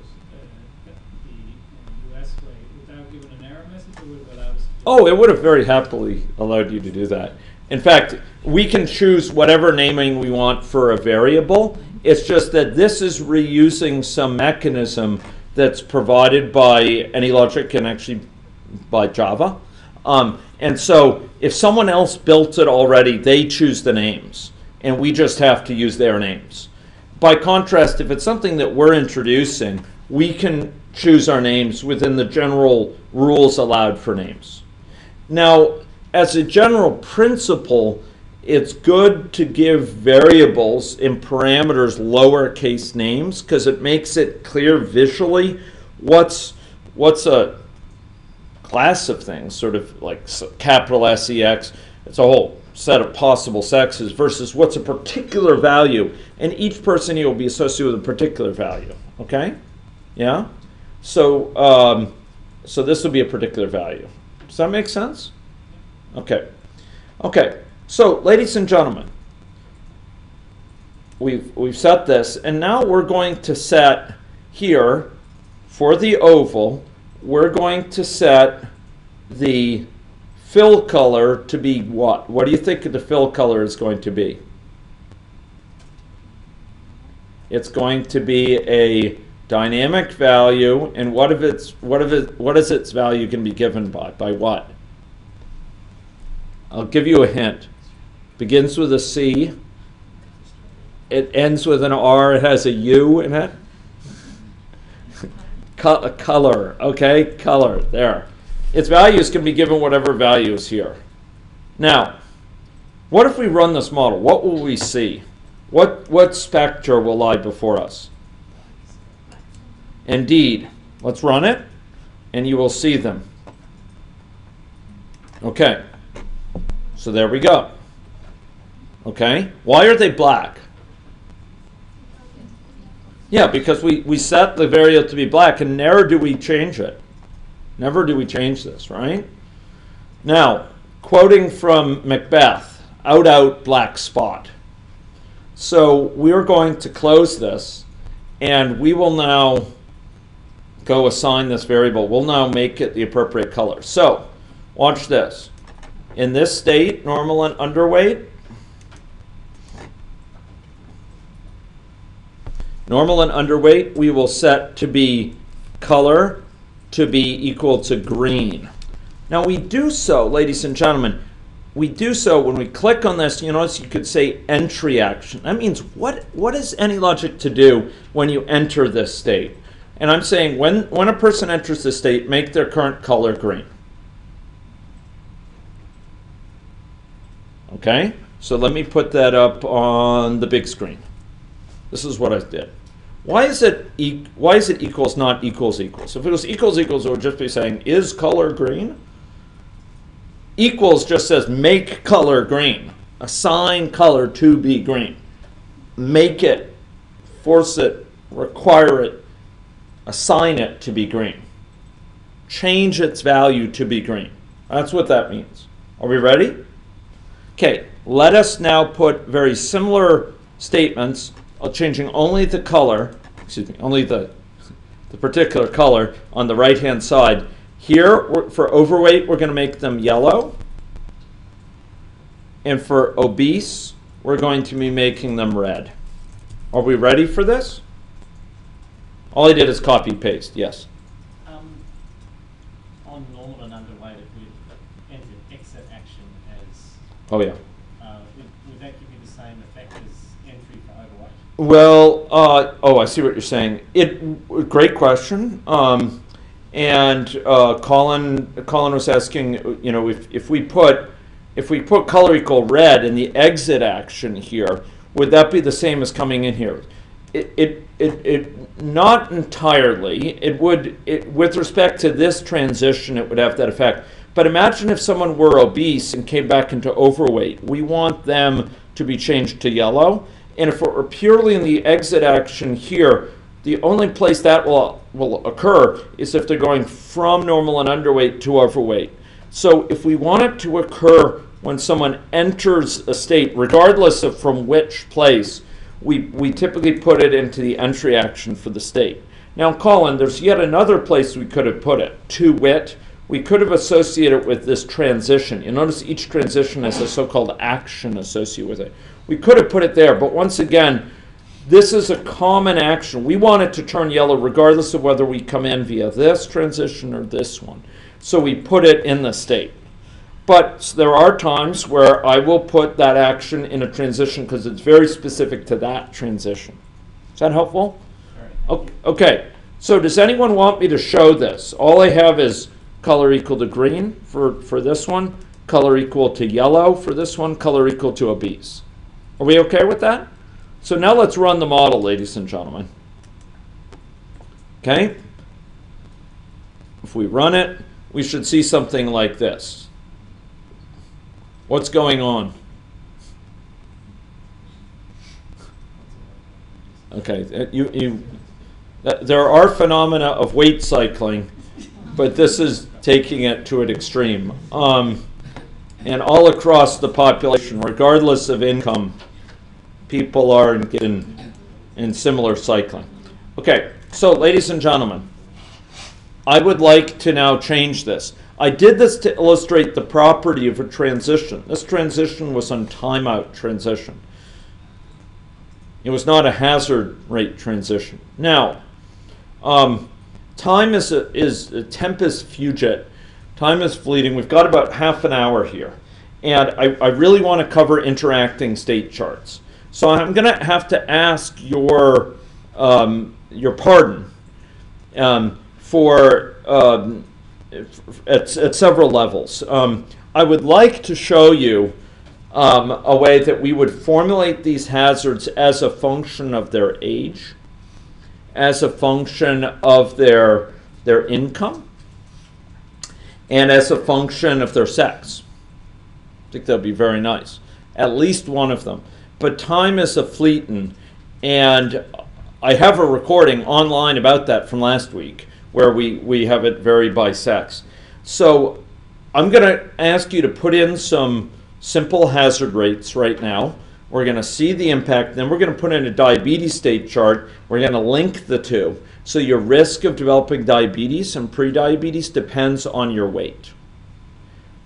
it the US way, would that have given an error message, or would it have allowed us to do Oh, it would have very happily allowed you to do that. In fact, we can choose whatever naming we want for a variable. It's just that this is reusing some mechanism that's provided by AnyLogic and actually by Java. And so if someone else built it already, they choose the names, and we just have to use their names. By contrast, if it's something that we're introducing, we can choose our names within the general rules allowed for names. Now, as a general principle, it's good to give variables in parameters lowercase names, because it makes it clear visually what's a class of things, sort of like capital SEX. It's a whole set of possible sexes versus what's a particular value, and each person here will be associated with a particular value. Okay, yeah. So so this will be a particular value. Does that make sense? Okay. Okay. So, ladies and gentlemen, we've set this, and now we're going to set here for the oval. We're going to set the fill color to be what? What do you think the fill color is going to be? It's going to be a dynamic value, and what is its value going to be given by? By what? I'll give you a hint. Begins with a C. It ends with an R. It has a U in it. Color. Okay, color. There. Its values can be given whatever value is here. Now, what if we run this model? What will we see? What spectra will lie before us? Indeed. Let's run it, and you will see them. Okay. So there we go. Okay. Why are they black? Yeah, because we set the variable to be black, and never do we change it. Never do we change this, right? Now, quoting from Macbeth, out black spot. So we're going to close this, and we will now go assign this variable. We'll now make it the appropriate color. So watch this. In this state, normal and underweight, normal and underweight, we will set to be color to be equal to green. Now we do so, ladies and gentlemen, we do so when we click on this. You notice you could say entry action. That means what is any logic to do when you enter this state? And I'm saying when a person enters this state, make their current color green. Okay, so let me put that up on the big screen. This is what I did. Why is it equals not equals equals? If it was equals equals, it would just be saying is color green? Equals just says make color green. Assign color to be green. Make it, force it, require it, assign it to be green. Change its value to be green. That's what that means. Are we ready? Okay, let us now put very similar statements, changing only the color, only the particular color on the right-hand side. Here, for overweight, we're going to make them yellow. And for obese, we're going to be making them red. Are we ready for this? All I did is copy-paste, yes. On normal and underweight, if we entered exit action as... Oh, yeah. Would that give you the same effect as entry for overweight? Well, I see what you're saying. Great question. And Colin was asking, you know, if we put color equal red in the exit action here, would that be the same as coming in here? It not entirely. It would, with respect to this transition, it would have that effect. But imagine if someone were obese and came back into overweight. We want them to be changed to yellow. And if it were purely in the exit action here, the only place that will occur is if they're going from normal and underweight to overweight. So if we want it to occur when someone enters a state, regardless of from which place, we typically put it into the entry action for the state. Now, Colin, there's yet another place we could have put it. To wit, we could have associated it with this transition. You notice each transition has a so-called action associated with it. We could have put it there, but once again, this is a common action. We want it to turn yellow regardless of whether we come in via this transition or this one. So we put it in the state. But there are times where I will put that action in a transition because it's very specific to that transition. Is that helpful? Okay, so does anyone want me to show this? All I have is color equal to green for this one, color equal to yellow for this one, color equal to obese. Are we okay with that? So now let's run the model, ladies and gentlemen. Okay? If we run it, we should see something like this. What's going on? Okay, there are phenomena of weight cycling, but this is taking it to an extreme. And all across the population, regardless of income, people are in similar cycling. Okay, so ladies and gentlemen, I would like to now change this. I did this to illustrate the property of a transition. This transition was on timeout transition. It was not a hazard rate transition. Now, time is a tempus fugit. Time is fleeting. We've got about half an hour here. And I really want to cover interacting state charts. So I'm going to have to ask your pardon at several levels. I would like to show you a way that we would formulate these hazards as a function of their age, as a function of their income, and as a function of their sex. I think that would be very nice. At least one of them. But time is a fleetin', and I have a recording online about that from last week where we have it vary by sex. So I'm going to ask you to put in some simple hazard rates right now. We're going to see the impact. Then we're going to put in a diabetes state chart. We're going to link the two. So your risk of developing diabetes and prediabetes depends on your weight.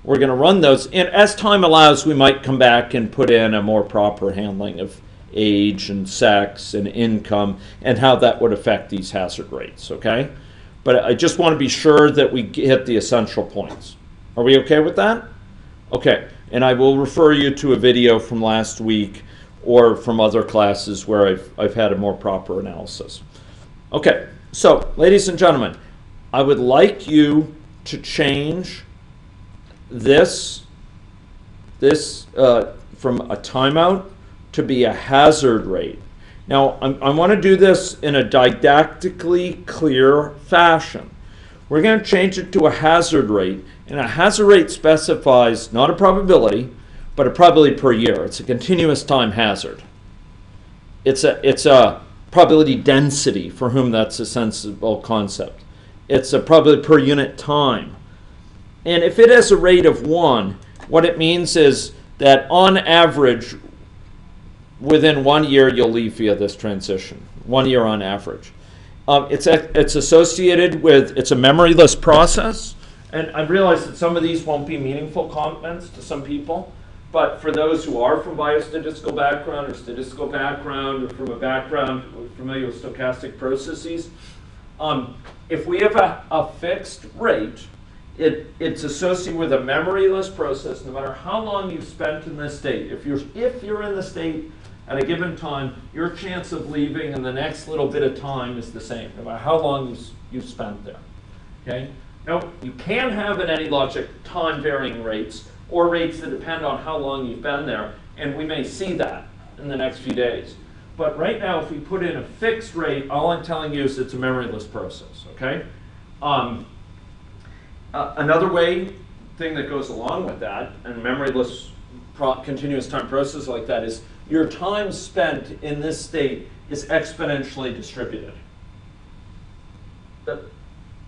We're going to run those. And as time allows, we might come back and put in a more proper handling of age and sex and income and how that would affect these hazard rates, okay? But I just want to be sure that we hit the essential points. Are we okay with that? Okay, and I will refer you to a video from last week or from other classes where I've had a more proper analysis. Okay, so ladies and gentlemen, I would like you to change this from a timeout to be a hazard rate. Now, I want to do this in a didactically clear fashion. We're going to change it to a hazard rate, and a hazard rate specifies not a probability, but a probability per year. It's a continuous time hazard. It's a probability density, for whom that's a sensible concept. It's a probability per unit time. And if it has a rate of 1, what it means is that on average, within 1 year, you'll leave via this transition. 1 year on average. It's associated with, it's a memoryless process. And I realize that some of these won't be meaningful comments to some people. But for those who are from biostatistical background or statistical background or from a background familiar with stochastic processes, if we have a fixed rate, it's associated with a memoryless process no matter how long you've spent in this state. If you're in the state at a given time, your chance of leaving in the next little bit of time is the same, no matter how long you've spent there. Okay? Now, you can have in any logic time-varying rates or rates that depend on how long you've been there, and we may see that in the next few days. But right now, if we put in a fixed rate, all I'm telling you is it's a memoryless process, okay? Another thing that goes along with that, and memoryless continuous time process like that, is your time spent in this state is exponentially distributed.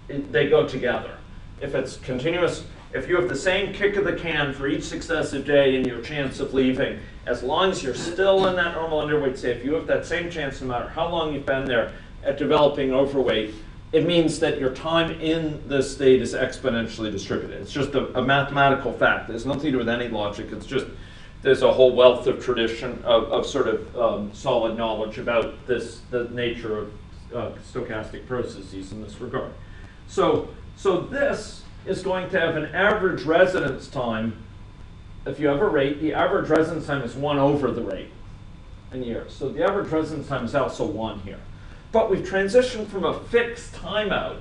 They go together. If it's continuous, if you have the same kick of the can for each successive day and your chance of leaving, as long as you're still in that normal underweight state, if you have that same chance no matter how long you've been there at developing overweight, it means that your time in this state is exponentially distributed. It's just a mathematical fact. There's nothing to do with any logic. It's just there's a whole wealth of tradition of sort of solid knowledge about the nature of stochastic processes in this regard. So this is going to have an average residence time. If you have a rate, the average residence time is 1 over the rate in years. So the average residence time is also 1 here. But we've transitioned from a fixed timeout,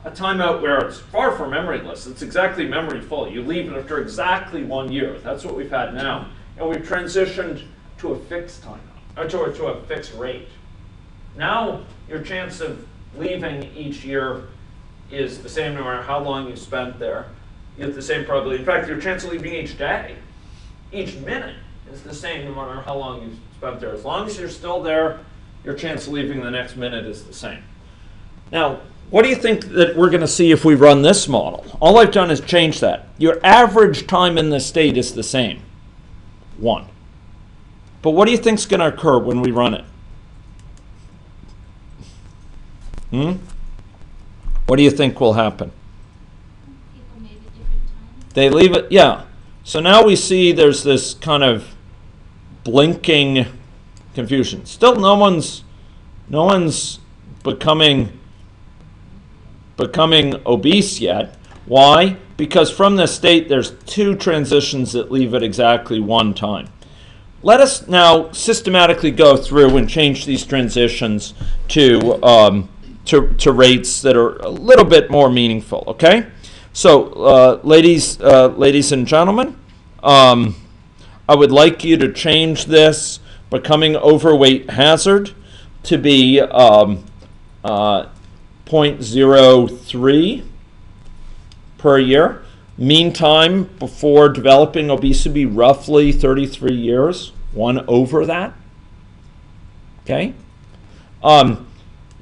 a timeout where it's far from memoryless. It's exactly memory full. You leave it after exactly 1 year. That's what we've had now. And we've transitioned to a fixed timeout, or to a fixed rate. Now your chance of leaving each year is the same no matter how long you spent there. You have the same probability. In fact, your chance of leaving each day, each minute, is the same no matter how long you spent there. As long as you're still there, your chance of leaving the next minute is the same. Now, what do you think that we're going to see if we run this model? All I've done is change that. Your average time in this state is the same, 1. But what do you think is going to occur when we run it? What do you think will happen? People maybe different times. They leave it, yeah. So now we see there's this kind of blinking confusion. Still, no one's becoming obese yet. Why? Because from this state, there's 2 transitions that leave at exactly 1 time. Let us now systematically go through and change these transitions to rates that are a little bit more meaningful. Okay, so ladies and gentlemen, I would like you to change this becoming overweight hazard to be 0.03 per year. Mean time before developing obesity, roughly 33 years, 1 over that. Okay. Now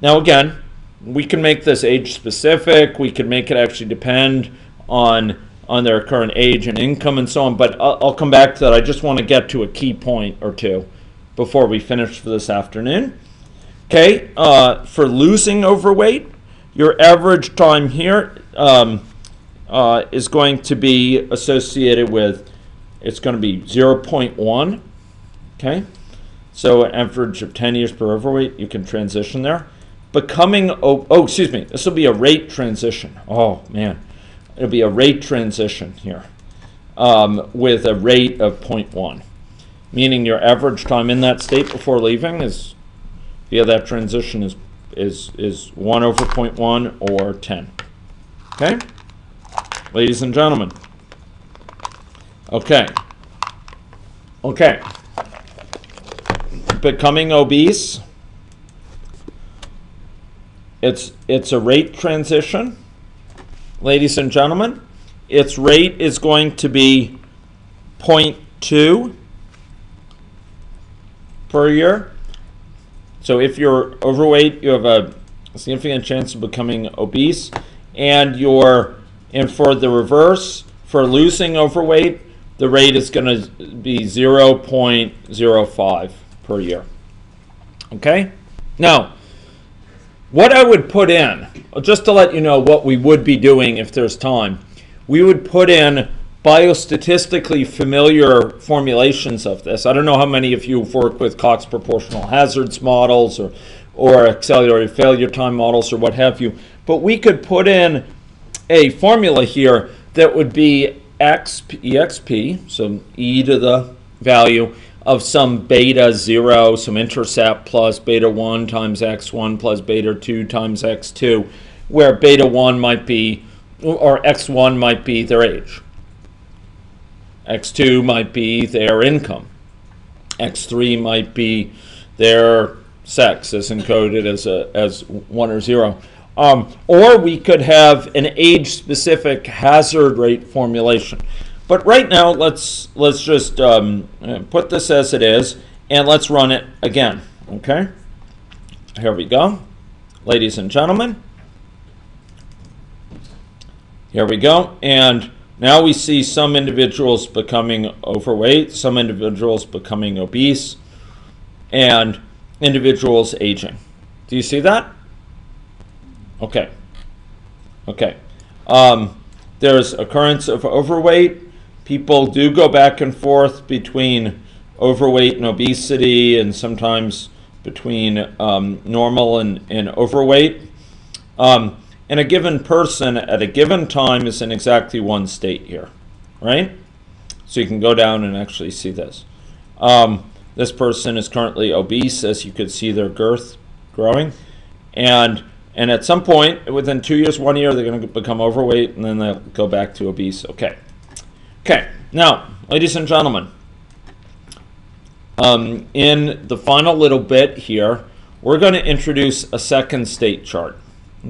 again, we can make this age specific. We can make it actually depend on their current age and income and so on. But I'll come back to that. I just want to get to a key point or two before we finish for this afternoon. Okay, for losing overweight, your average time here is going to be associated with, it's going to be 0.1. Okay, so an average of 10 years per overweight, you can transition there. Becoming, excuse me, this will be a rate transition. Oh man, it'll be a rate transition here with a rate of 0.1, meaning your average time in that state before leaving is, via that transition, is 1 over 0.1 or 10. Okay, ladies and gentlemen. Okay. Becoming obese. It's a rate transition, ladies and gentlemen. Its rate is going to be 0.2 per year. So if you're overweight, you have a significant chance of becoming obese, and for the reverse, for losing overweight, the rate is going to be 0.05 per year. Okay? Now, what I would put in, just to let you know what we would be doing if there's time, we would put in biostatistically familiar formulations of this. I don't know how many of you have worked with Cox proportional hazards models or accelerated failure time models or what have you, but we could put in a formula here that would be exp, so e to the value of some beta 0, some intercept plus beta 1 times x1 plus beta 2 times x2, where beta 1 might be, or x1 might be their age. X2 might be their income. X3 might be their sex as encoded as 1 or 0. Or we could have an age-specific hazard rate formulation. But right now, let's just put this as it is, and let's run it again, okay? Here we go. Ladies and gentlemen. Here we go. And now we see some individuals becoming overweight, some individuals becoming obese, and individuals aging. Do you see that? Okay. There's occurrence of overweight. People do go back and forth between overweight and obesity, and sometimes between normal and overweight. And a given person at a given time is in exactly one state here, right? So you can go down and actually see this. This person is currently obese, as you could see their girth growing. And at some point, within 2 years, 1 year, they're going to become overweight, and then they'll go back to obese. Okay. Now, ladies and gentlemen, in the final little bit here, we're going to introduce a second state chart.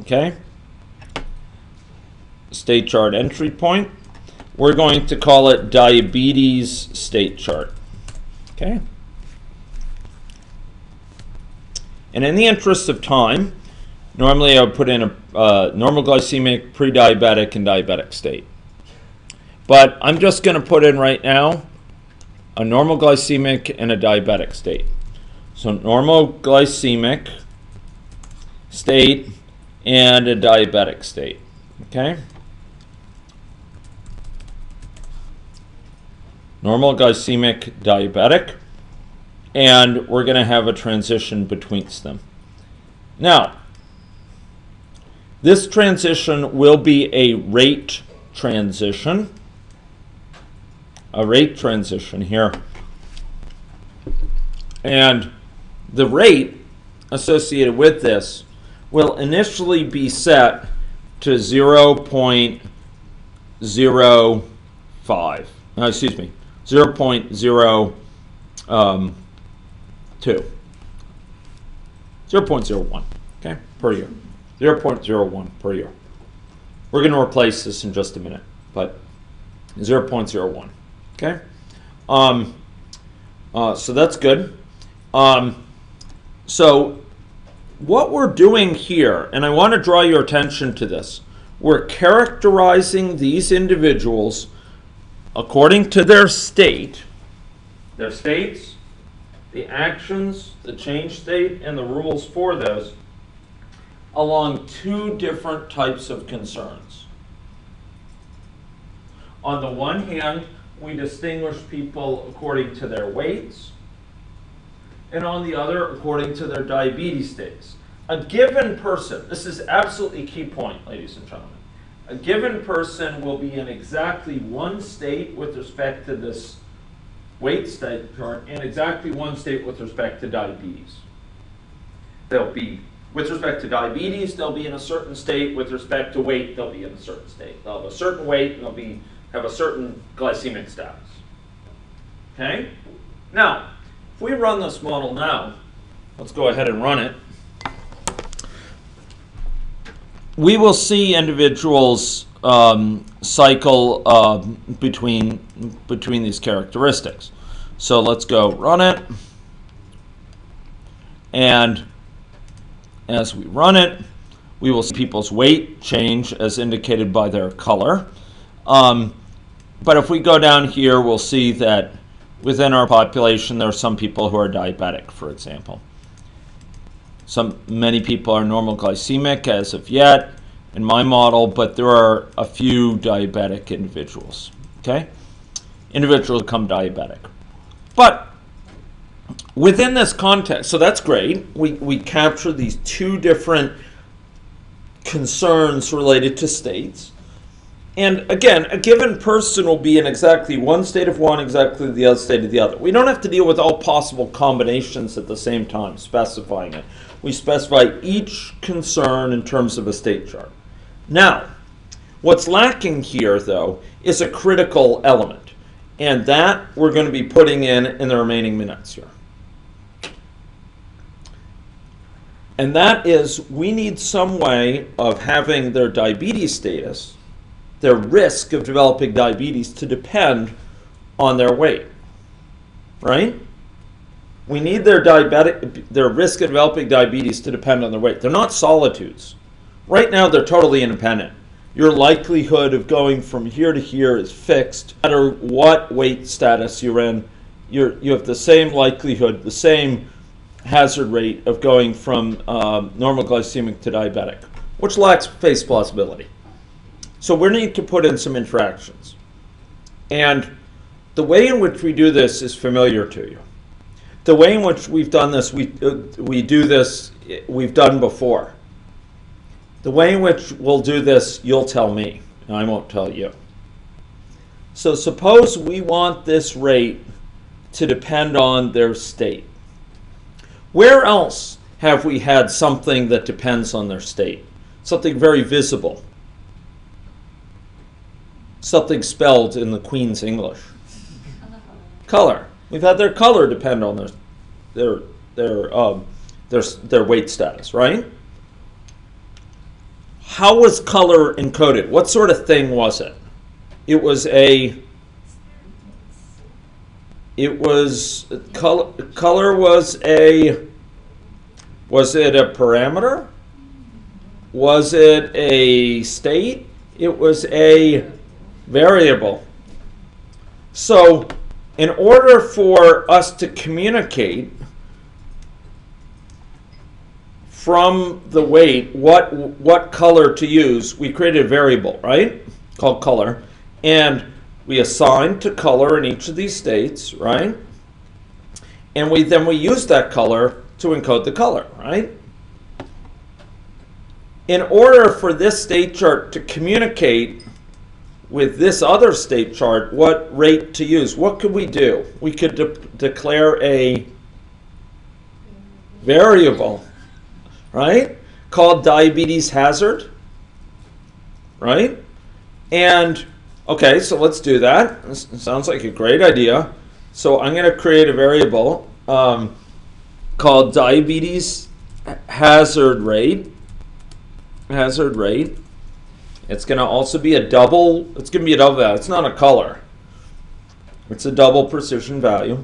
Okay? State chart entry point. We're going to call it diabetes state chart. Okay? And in the interest of time, normally I would put in a normal glycemic, pre-diabetic, and diabetic state. But I'm just going to put in right now a normal glycemic and a diabetic state. So normal glycemic state and a diabetic state. Okay? Normal glycemic, diabetic. And we're going to have a transition between them. Now, this transition will be a rate transition. A rate transition here. And the rate associated with this will initially be set to 0.05. Excuse me, 0.02. 0.01, okay, per year. 0.01 per year. We're going to replace this in just a minute, but 0.01, okay? So that's good. So what we're doing here, and I want to draw your attention to this, we're characterizing these individuals according to their state, their states, the actions, the change state, and the rules for those along two different types of concerns. On the one hand, we distinguish people according to their weights, and on the other, according to their diabetes status. A given person, this is absolutely a key point, ladies and gentlemen, a given person will be in exactly one state with respect to this weight state chart and exactly one state with respect to diabetes. They'll be, with respect to diabetes, they'll be in a certain state. With respect to weight, they'll be in a certain state. They'll have a certain weight and they'll have a certain glycemic status. Okay? Now, if we run this model now, let's go ahead and run it. We will see individuals cycle between these characteristics. So let's go run it. And as we run it, we will see people's weight change as indicated by their color. But if we go down here, we'll see that within our population, there are some people who are diabetic, for example. Many people are normal glycemic as of yet in my model, but there are a few diabetic individuals. Okay? Individuals become diabetic. But within this context, so that's great. We capture these two different concerns related to states. And again, a given person will be in exactly one state of one, exactly the other state of the other. We don't have to deal with all possible combinations at the same time, specifying it. We specify each concern in terms of a state chart. Now, what's lacking here, though, is a critical element. And that we're going to be putting in the remaining minutes here. And that is, we need some way of having their diabetes status, their risk of developing diabetes, to depend on their weight, right? We need their risk of developing diabetes to depend on their weight. They're not solitudes. Right now, they're totally independent. Your likelihood of going from here to here is fixed. No matter what weight status you're in, you have the same likelihood, the same hazard rate of going from normal glycemic to diabetic, which lacks phase plausibility. So we need to put in some interactions. And the way in which we do this is familiar to you. The way in which we've done this, we do this, we've done before. The way in which we'll do this, you'll tell me, and I won't tell you. So suppose we want this rate to depend on their state. Where else have we had something that depends on their state? Something very visible. Something spelled in the Queen's English. Color. We've had their color depend on their weight status, right? How was color encoded? What sort of thing was it? It was color was it a parameter? Was it a state? It was a variable. So in order for us to communicate from the weight what color to use, we created a variable, right, called color, and we assigned to color in each of these states, right, and we use that color to encode the color, right? In order for this state chart to communicate with this other state chart what rate to use, what could we do? We could declare a variable, right, called diabetes hazard, right? And okay, so let's do that. This sounds like a great idea. So I'm going to create a variable called diabetes hazard rate. It's going to also be a double. It's going to be a double value. It's not a color. It's a double precision value.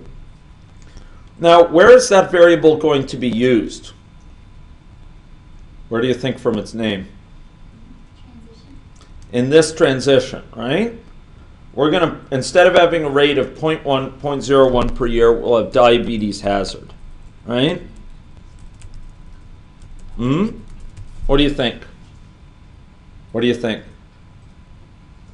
Now, where is that variable going to be used? Where do you think from its name? Transition. In this transition, right? we're going to, instead of having a rate of 0.01 per year, we'll have diabetes hazard, right? What do you think? What do you think?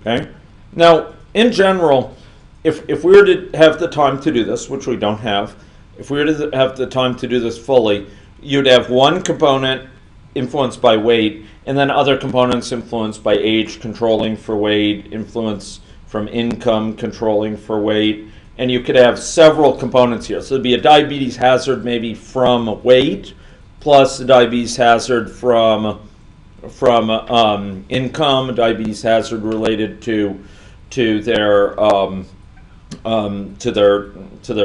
Okay. Now, in general, if we were to have the time to do this, which we don't have, if we were to have the time to do this fully, you'd have one component influenced by weight, and then other components influenced by age, controlling for weight, influence from income, controlling for weight, and you could have several components here. So there'd be a diabetes hazard maybe from weight, plus a diabetes hazard from income, a diabetes hazard related to their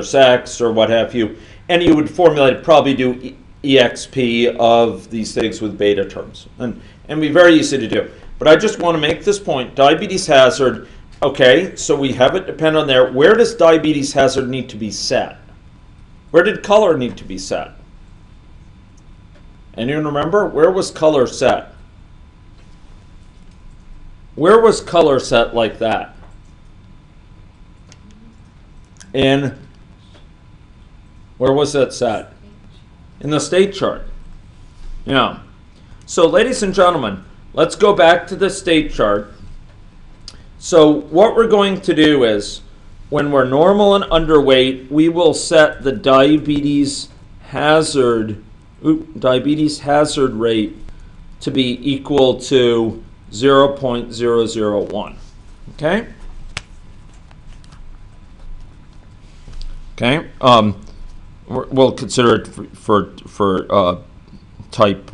sex or what have you, and you would formulate, probably do EXP of these things with beta terms, and be very easy to do. But I just want to make this point: diabetes hazard. Okay, so we have it depend on there. Where does diabetes hazard need to be set? Where did color need to be set? Anyone remember? Where was color set? Where was color set like that? In, where was that set? In the state chart. Yeah. So ladies and gentlemen, let's go back to the state chart. So what we're going to do is, when we're normal and underweight, we will set the diabetes hazard rate to be equal to 0.001. Okay? Okay. We'll consider it for type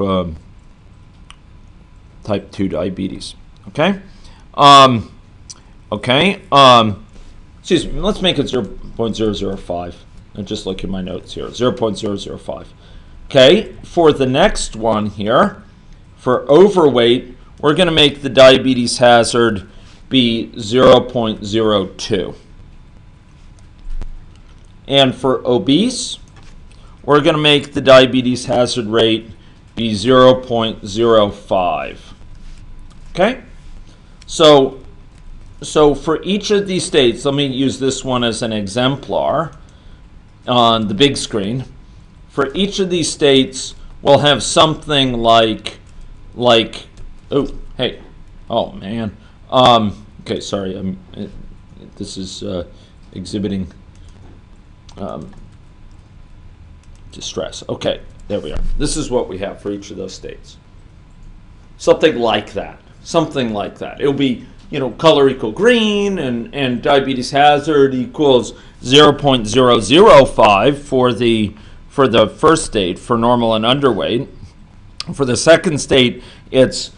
2 diabetes. Okay. Okay. Excuse me. Let's make it 0.005. And just look at my notes here. 0.005. Okay. For the next one here, for overweight, we're going to make the diabetes hazard be 0.02. And for obese, we're going to make the diabetes hazard rate be 0.05. Okay? So for each of these states, let me use this one as an exemplar on the big screen. For each of these states, we'll have something like oh, hey, oh man. Okay, sorry, this is exhibiting distress. Okay, there we are. This is what we have for each of those states. Something like that. Something like that. It'll be, color equal green, and diabetes hazard equals 0.005 for the first state, for normal and underweight. For the second state, it's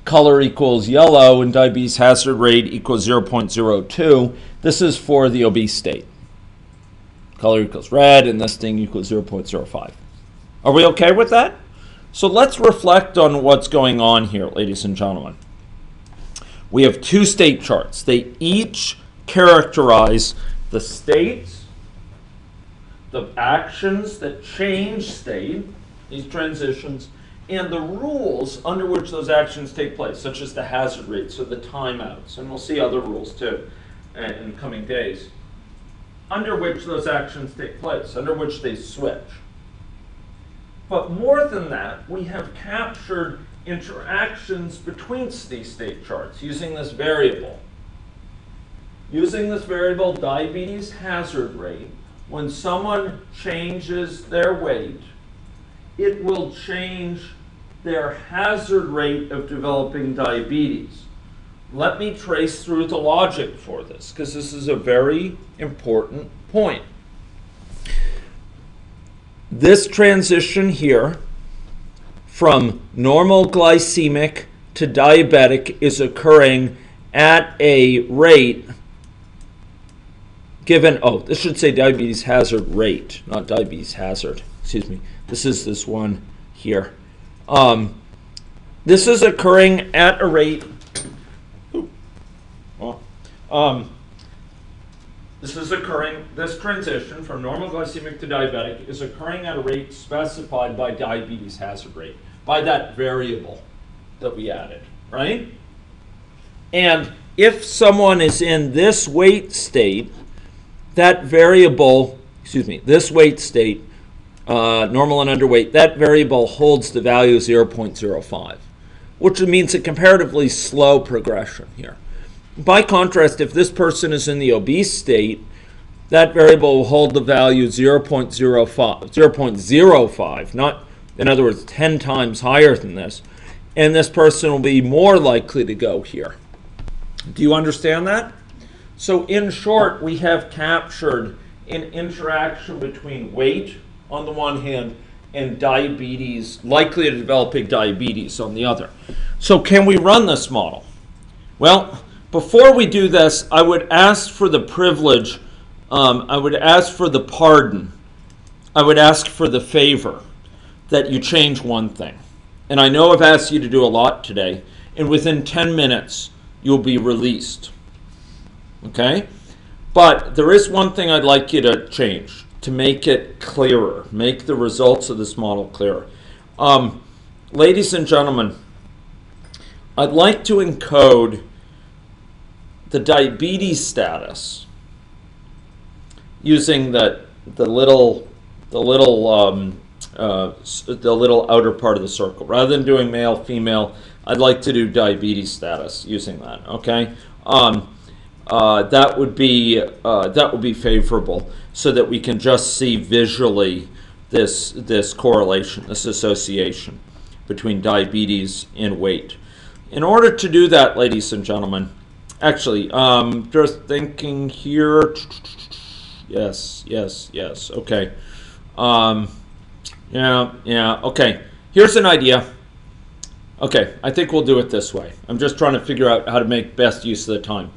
color equals yellow and diabetes hazard rate equals 0.02. This is for the obese state. Color equals red, and this thing equals 0.05. Are we okay with that? So let's reflect on what's going on here, ladies and gentlemen. We have two state charts. They each characterize the states, the actions that change state, these transitions, and the rules under which those actions take place, such as the hazard rates or the timeouts. And we'll see other rules too in coming days, under which those actions take place, under which they switch. But more than that, we have captured interactions between these state charts using this variable. Using this variable, diabetes hazard rate, when someone changes their weight, it will change their hazard rate of developing diabetes. Let me trace through the logic for this, because this is a very important point. This transition here from normal glycemic to diabetic is occurring at a rate given, this should say diabetes hazard rate, not diabetes hazard. Excuse me. This is this one here. This is occurring at a rate. This transition from normal glycemic to diabetic is occurring at a rate specified by diabetes hazard rate, by that variable that we added, right? And if someone is in this weight state, that variable, this weight state, normal and underweight, that variable holds the value 0.05, which means a comparatively slow progression here. By contrast, if this person is in the obese state, that variable will hold the value 0.05, not, in other words, 10 times higher than this, and this person will be more likely to go here. Do you understand that? So in short, we have captured an interaction between weight on the one hand and diabetes, likely to developing diabetes on the other. So can we run this model? Well, before we do this, I would ask for the privilege, I would ask for the pardon, I would ask for the favor that you change one thing. And I know I've asked you to do a lot today, and within 10 minutes, you'll be released. Okay? But there is one thing I'd like you to change to make it clearer, make the results of this model clearer. Ladies and gentlemen, I'd like to encode the diabetes status using the little outer part of the circle. Rather than doing male, female, I'd like to do diabetes status using that. Okay, that would be favorable, so that we can just see visually this correlation, this association between diabetes and weight. In order to do that, ladies and gentlemen, actually, just thinking here. Yes. Okay. Yeah. Okay. Here's an idea. Okay, I think we'll do it this way. I'm just trying to figure out how to make best use of the time.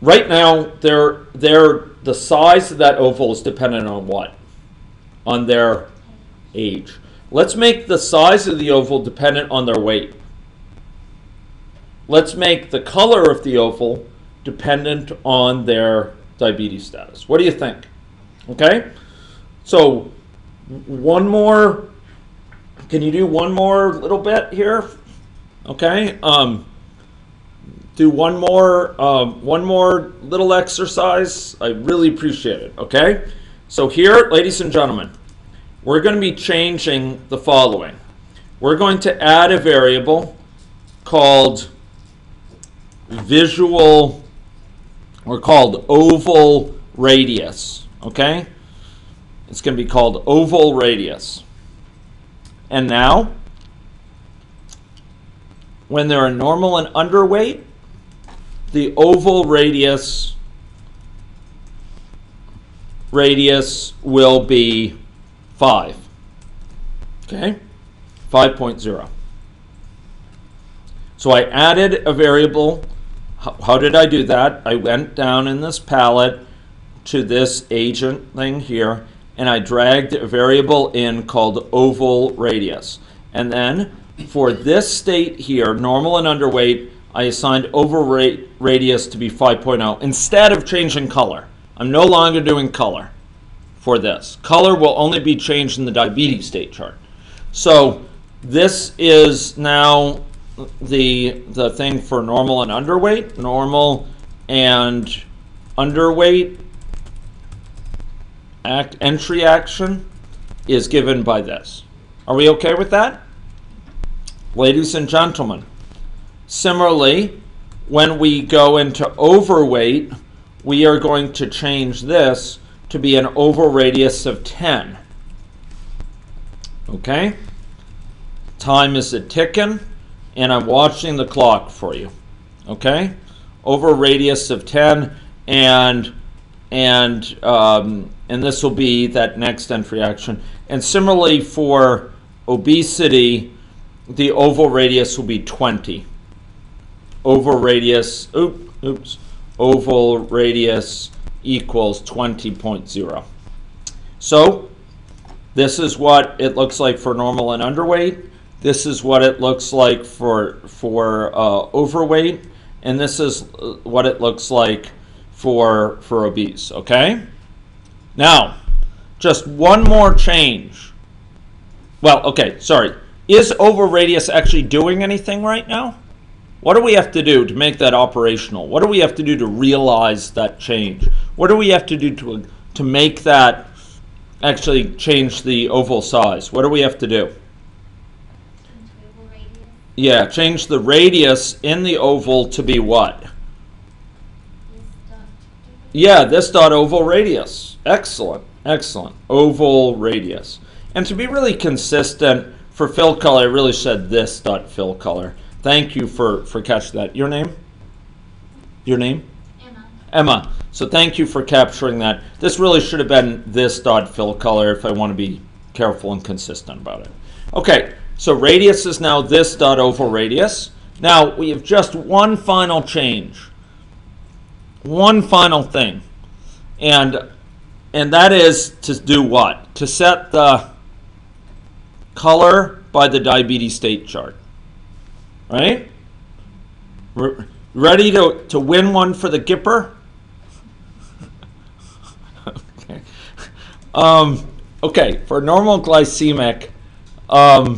Right now, the size of that oval is dependent on what? On their age. Let's make the size of the oval dependent on their weight. Let's make the color of the oval dependent on their diabetes status. What do you think? Okay? So, one more. Can you do one more little bit here? Okay? Do one more little exercise. I really appreciate it. Okay? So here, ladies and gentlemen, we're going to be changing the following. We're going to add a variable called oval radius. Okay? It's going to be called oval radius. And now, when they're a normal and underweight, the oval radius will be 5. Okay? 5.0. So I added a variable. How did I do that? I went down in this palette to this agent thing here, and I dragged a variable in called oval radius. And then for this state here, normal and underweight, I assigned oval radius to be 5.0 instead of changing color. I'm no longer doing color for this. Color will only be changed in the diabetes state chart. So this is now the thing for normal and underweight. Normal and underweight entry action is given by this. Are we okay with that? Ladies and gentlemen, similarly, when we go into overweight, we are going to change this to be an oval radius of 10. Okay? Time is a ticking, and I'm watching the clock for you. Okay? Oval radius of 10, and this will be that next entry action. And similarly for obesity, the oval radius will be 20. Oval radius, oval radius equals 20.0. So this is what it looks like for normal and underweight. This is what it looks like for overweight, and this is what it looks like for obese. Okay. Now, just one more change. Well, okay, sorry. Is oval radius actually doing anything right now? What do we have to do to make that operational? What do we have to do to realize that change? What do we have to do to make that actually change the oval size? What do we have to do? Yeah, change the radius in the oval to be what? Yeah, this dot oval radius. Excellent, excellent. Oval radius. And to be really consistent, for fill color, I really said this dot fill color. Thank you for catching that. Your name? Your name? Emma. Emma. So thank you for capturing that. This really should have been this dot fill color if I want to be careful and consistent about it. Okay, so radius is now this dot oval radius. Now we have just one final change. One final thing. And that is to do what? To set the color by the diabetes state chart. Right? Ready to win one for the Gipper? Okay. Okay, for normal glycemic, I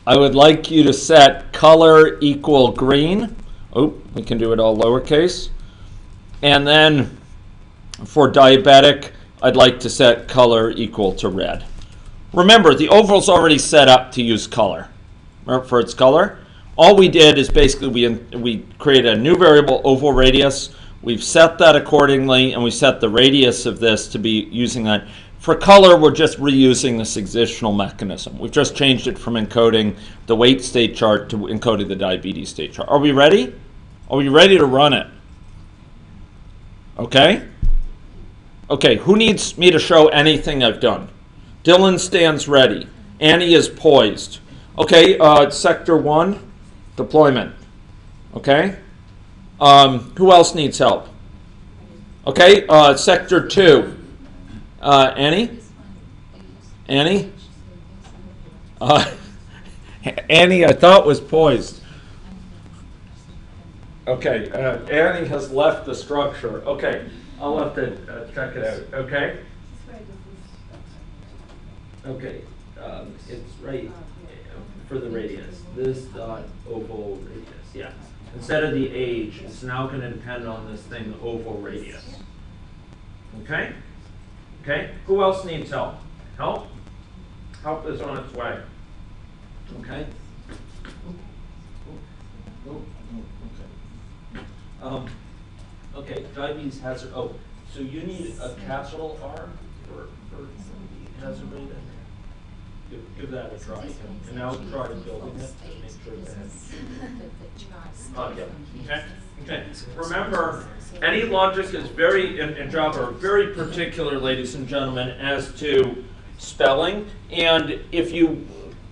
would like you to set color equal green. Oh, we can do it all lowercase. And then for diabetic, I'd like to set color equal to red. Remember, the oval's already set up to use color. For its color, all we did is basically we created a new variable, oval radius. We've set that accordingly, and we set the radius of this to be using that. For color, we're just reusing this existential mechanism. We've just changed it from encoding the weight state chart to encoding the diabetes state chart. Are we ready? Are we ready to run it? Okay? Okay, who needs me to show anything I've done? Dylan stands ready. Annie is poised. Okay, sector 1, deployment. Okay? Who else needs help? Okay, sector 2. Annie? Annie? Annie, I thought was poised. Okay, Annie has left the structure. Okay, I'll have to check it out. Okay? Okay, it's right for the radius. This dot oval radius, yeah. Instead of the age, it's now going to depend on this thing, oval radius. Okay? Okay? Who else needs help? Help? Help is on its way. Okay? Okay, diabetes hazard. Oh, so you need a capital R for hazard rate? Give that a try. And now try building it to make sure that okay. Okay. Remember, any logic is very in Java are very particular, ladies and gentlemen, as to spelling. And if you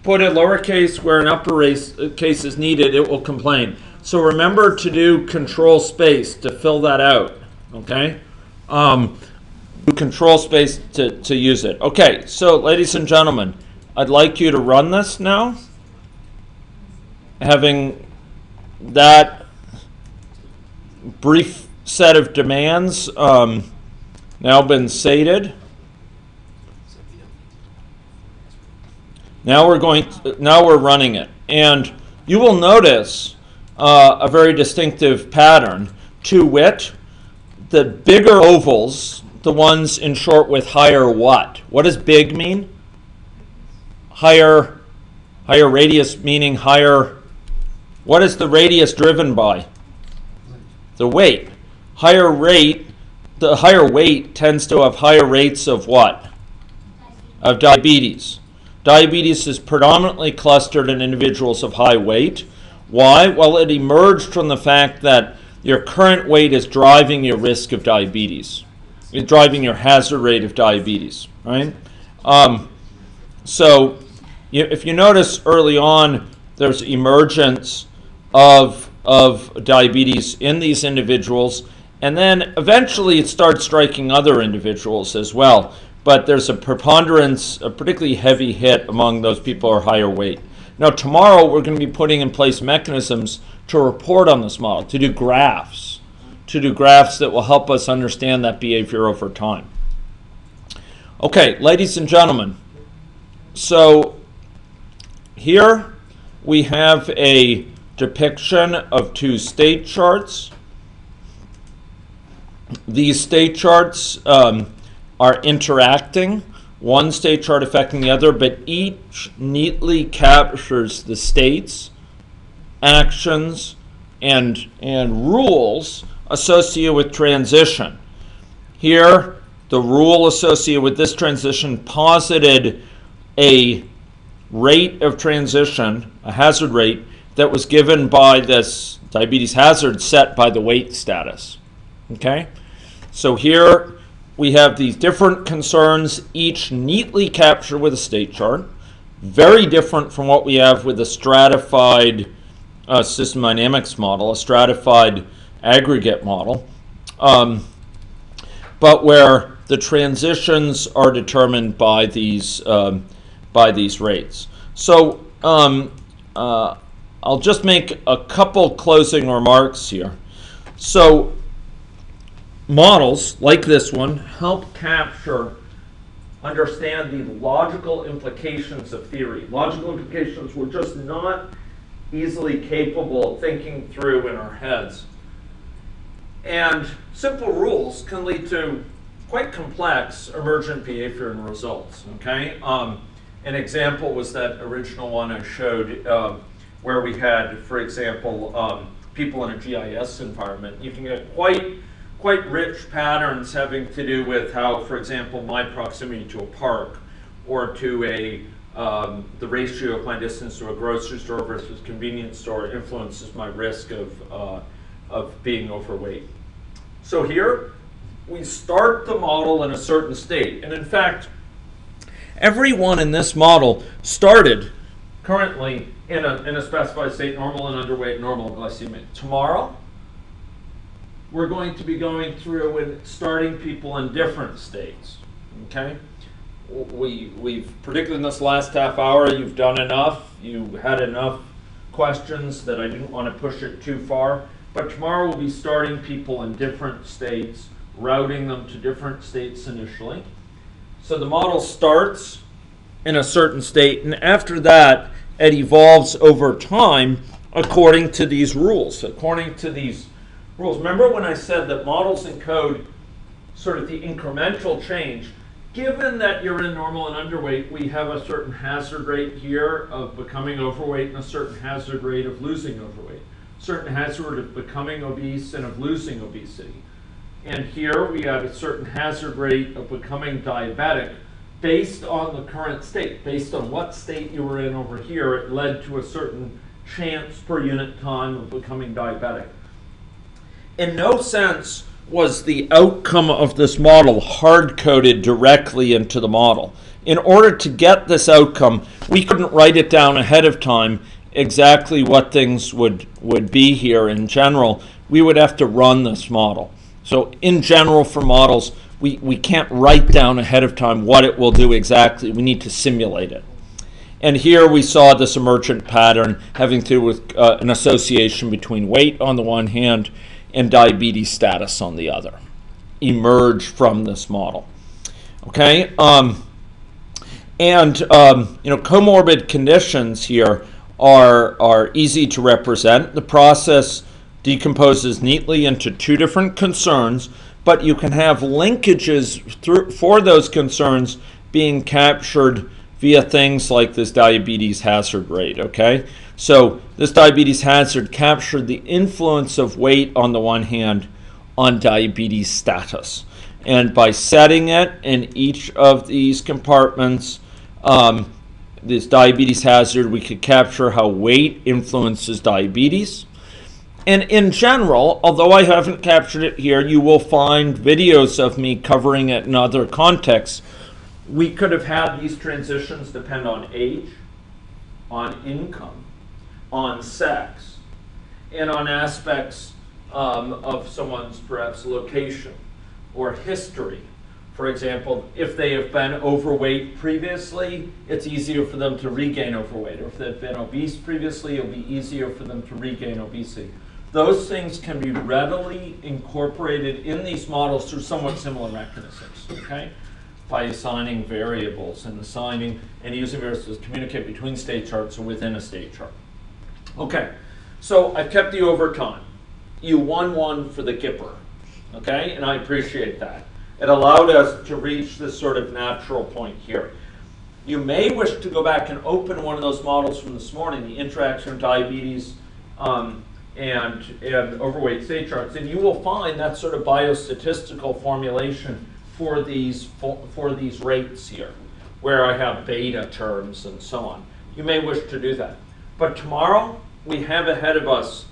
put a lowercase where an uppercase is needed, it will complain. So remember to do control space to fill that out. Okay. Do control space to use it. Okay. So ladies and gentlemen, I'd like you to run this now. Having that brief set of demands now been sated. Now we're running it, and you will notice a very distinctive pattern. To wit, the bigger ovals, the ones in short with higher what? What does big mean? Higher radius meaning higher. What is the radius driven by? The weight. Higher rate. The higher weight tends to have higher rates of what? Of diabetes. Diabetes is predominantly clustered in individuals of high weight. Why? Well, it emerged from the fact that your current weight is driving your risk of diabetes. It's driving your hazard rate of diabetes, right? So if you notice early on, there's emergence of diabetes in these individuals, and then eventually it starts striking other individuals as well. But there's a preponderance, a particularly heavy hit among those people who are higher weight. Now tomorrow we're going to be putting in place mechanisms to report on this model, to do graphs that will help us understand that behavior over time. Okay, ladies and gentlemen, so here we have a depiction of two state charts. These state charts are interacting, one state chart affecting the other, but each neatly captures the states, actions, and rules associated with transition. Here, the rule associated with this transition posited a rate of transition, a hazard rate, that was given by this diabetes hazard set by the weight status. Okay? So here we have these different concerns, each neatly captured with a state chart, very different from what we have with a stratified system dynamics model, a stratified aggregate model, but where the transitions are determined by these rates. So I'll just make a couple closing remarks here. So models like this one help understand the logical implications of theory. Logical implications we're just not easily capable of thinking through in our heads. And simple rules can lead to quite complex emergent behavior and results. Okay? An example was that original one I showed where we had, for example, people in a GIS environment. You can get quite rich patterns having to do with how, for example, my proximity to a park or to the ratio of my distance to a grocery store versus convenience store influences my risk of being overweight. So here, we start the model in a certain state. And in fact, everyone in this model started currently in a specified state, normal and underweight, normal glycemic. Tomorrow, we're going to be going through and starting people in different states. Okay? We've predicted in this last half hour, you've done enough. You had enough questions that I didn't want to push it too far. But tomorrow we'll be starting people in different states, routing them to different states initially. So the model starts in a certain state, and after that, it evolves over time according to these rules. According to these rules. Remember when I said that models encode sort of the incremental change? Given that you're in normal and underweight, we have a certain hazard rate here of becoming overweight and a certain hazard rate of losing overweight. Certain hazard of becoming obese and of losing obesity. And here we have a certain hazard rate of becoming diabetic based on the current state. Based on what state you were in over here, it led to a certain chance per unit time of becoming diabetic. In no sense was the outcome of this model hard-coded directly into the model. In order to get this outcome, we couldn't write it down ahead of time exactly what things would be here in general. We would have to run this model. So in general for models, we can't write down ahead of time what it will do exactly. We need to simulate it. And here we saw this emergent pattern having to do with an association between weight on the one hand and diabetes status on the other emerge from this model. Okay, comorbid conditions here are easy to represent. The process decomposes neatly into two different concerns, but you can have linkages for those concerns being captured via things like this diabetes hazard rate, okay? So this diabetes hazard captured the influence of weight on the one hand on diabetes status. And by setting it in each of these compartments, this diabetes hazard, we could capture how weight influences diabetes. And in general, although I haven't captured it here, you will find videos of me covering it in other contexts. We could have had these transitions depend on age, on income, on sex, and on aspects of someone's perhaps location or history. For example, if they have been overweight previously, it's easier for them to regain overweight. Or if they've been obese previously, it'll be easier for them to regain obesity. Those things can be readily incorporated in these models through somewhat similar mechanisms, okay? By assigning variables and assigning and using variables to communicate between state charts or within a state chart. Okay, so I've kept you over time. You won one for the Kipper, okay? And I appreciate that. It allowed us to reach this sort of natural point here. You may wish to go back and open one of those models from this morning, the interaction of diabetes and overweight state charts, and you will find that sort of biostatistical formulation for these rates here, where I have beta terms and so on. You may wish to do that. But tomorrow, we have ahead of us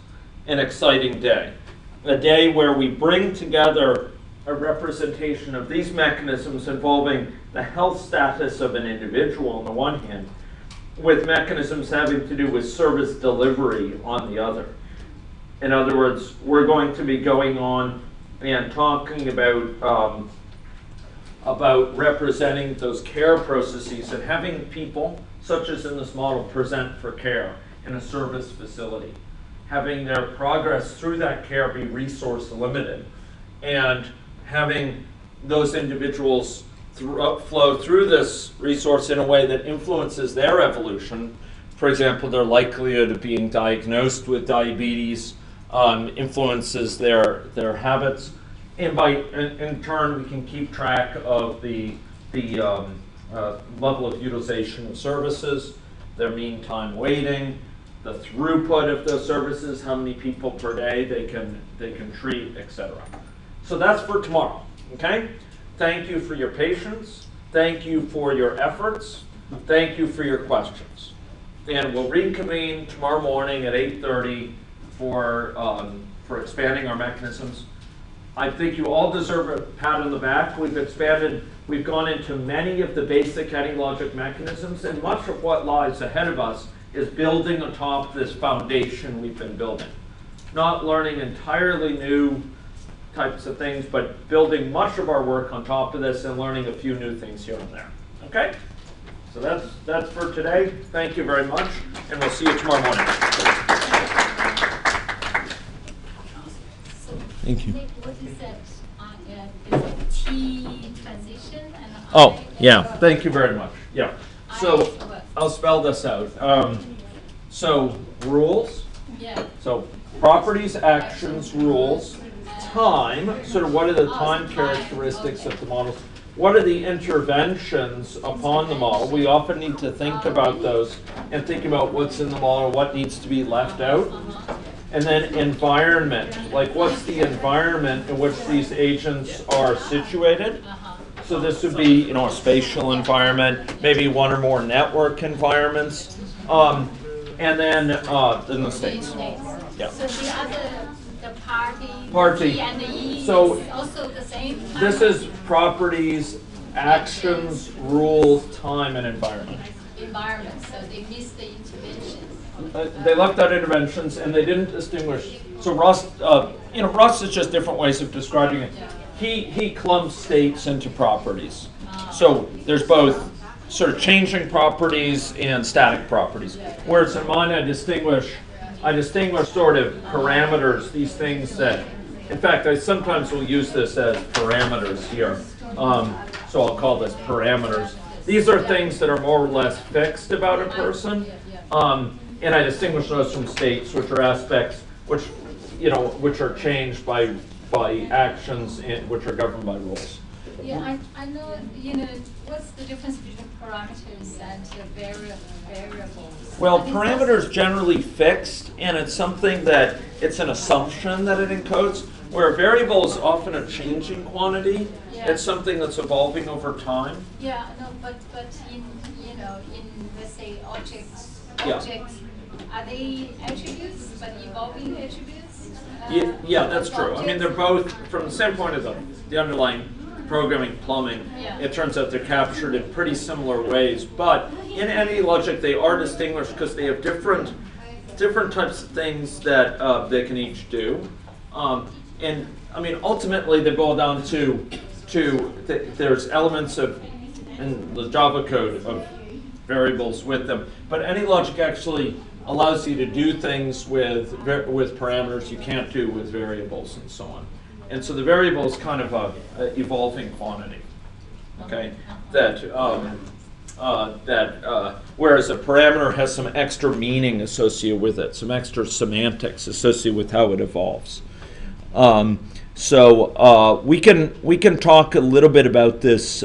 an exciting day, a day where we bring together a representation of these mechanisms involving the health status of an individual on the one hand, with mechanisms having to do with service delivery on the other. In other words, we're going to be going on and talking about representing those care processes and having people, such as in this model, present for care in a service facility, having their progress through that care be resource limited, and having those individuals flow through this resource in a way that influences their evolution. For example, their likelihood of being diagnosed with diabetes influences their habits, and in turn we can keep track of the level of utilization of services, their mean time waiting, the throughput of those services, how many people per day they can treat, etc. So that's for tomorrow. Okay? Thank you for your patience. Thank you for your efforts. Thank you for your questions. And we'll reconvene tomorrow morning at 8:30 for expanding our mechanisms. I think you all deserve a pat on the back. We've gone into many of the basic anti-logic mechanisms, and much of what lies ahead of us is building atop this foundation we've been building. Not learning entirely new types of things, but building much of our work on top of this and learning a few new things here and there. Okay? So that's for today. Thank you very much, and we'll see you tomorrow morning. Thank you. What is that? Is it T transition? And Oh, I, yeah. Thank you very much. Yeah. So what? I'll spell this out. So rules. Yeah. So properties, actions, rules, time. Sort of what are the time characteristics of the model? What are the interventions upon the model? We often need to think about those and think about what's in the model, what needs to be left out. And then environment, like what's the environment in which these agents are situated? So this would be, a spatial environment, maybe one or more network environments, and then in the states. Yeah. So the other, the Party. T and the E So is also the same? this is properties, actions, rules, time, and environment. Environment, so they missed the interventions. They left out interventions, and they didn't distinguish. So Ross, Ross is just different ways of describing it. He clumps states into properties. So there's both sort of changing properties and static properties. Whereas in mine, I distinguish sort of parameters, these things that, in fact, I sometimes will use this as parameters here. So I'll call this parameters. These are things that are more or less fixed about a person. And I distinguish those from states, which are aspects which are changed by actions and which are governed by rules. Yeah, I know, what's the difference between parameters and variables? Well, parameters generally fixed, and it's something that, it's an assumption that it encodes, where a variable is often a changing quantity. Yeah. It's something that's evolving over time. Yeah, no, but in let's say objects, Yeah. are they attributes, but evolving attributes? Yeah, that's true. I mean, they're both, from the standpoint of the underlying programming plumbing, Yeah. it turns out they're captured in pretty similar ways. But in any logic, they are distinguished because they have different types of things that they can each do. And I mean, ultimately, they boil down to there's elements of, in the Java code, of variables with them. But any logic actually allows you to do things with parameters you can't do with variables and so on. And so the variable is kind of a evolving quantity, okay? That Whereas a parameter has some extra meaning associated with it, some extra semantics associated with how it evolves. So we can talk a little bit about this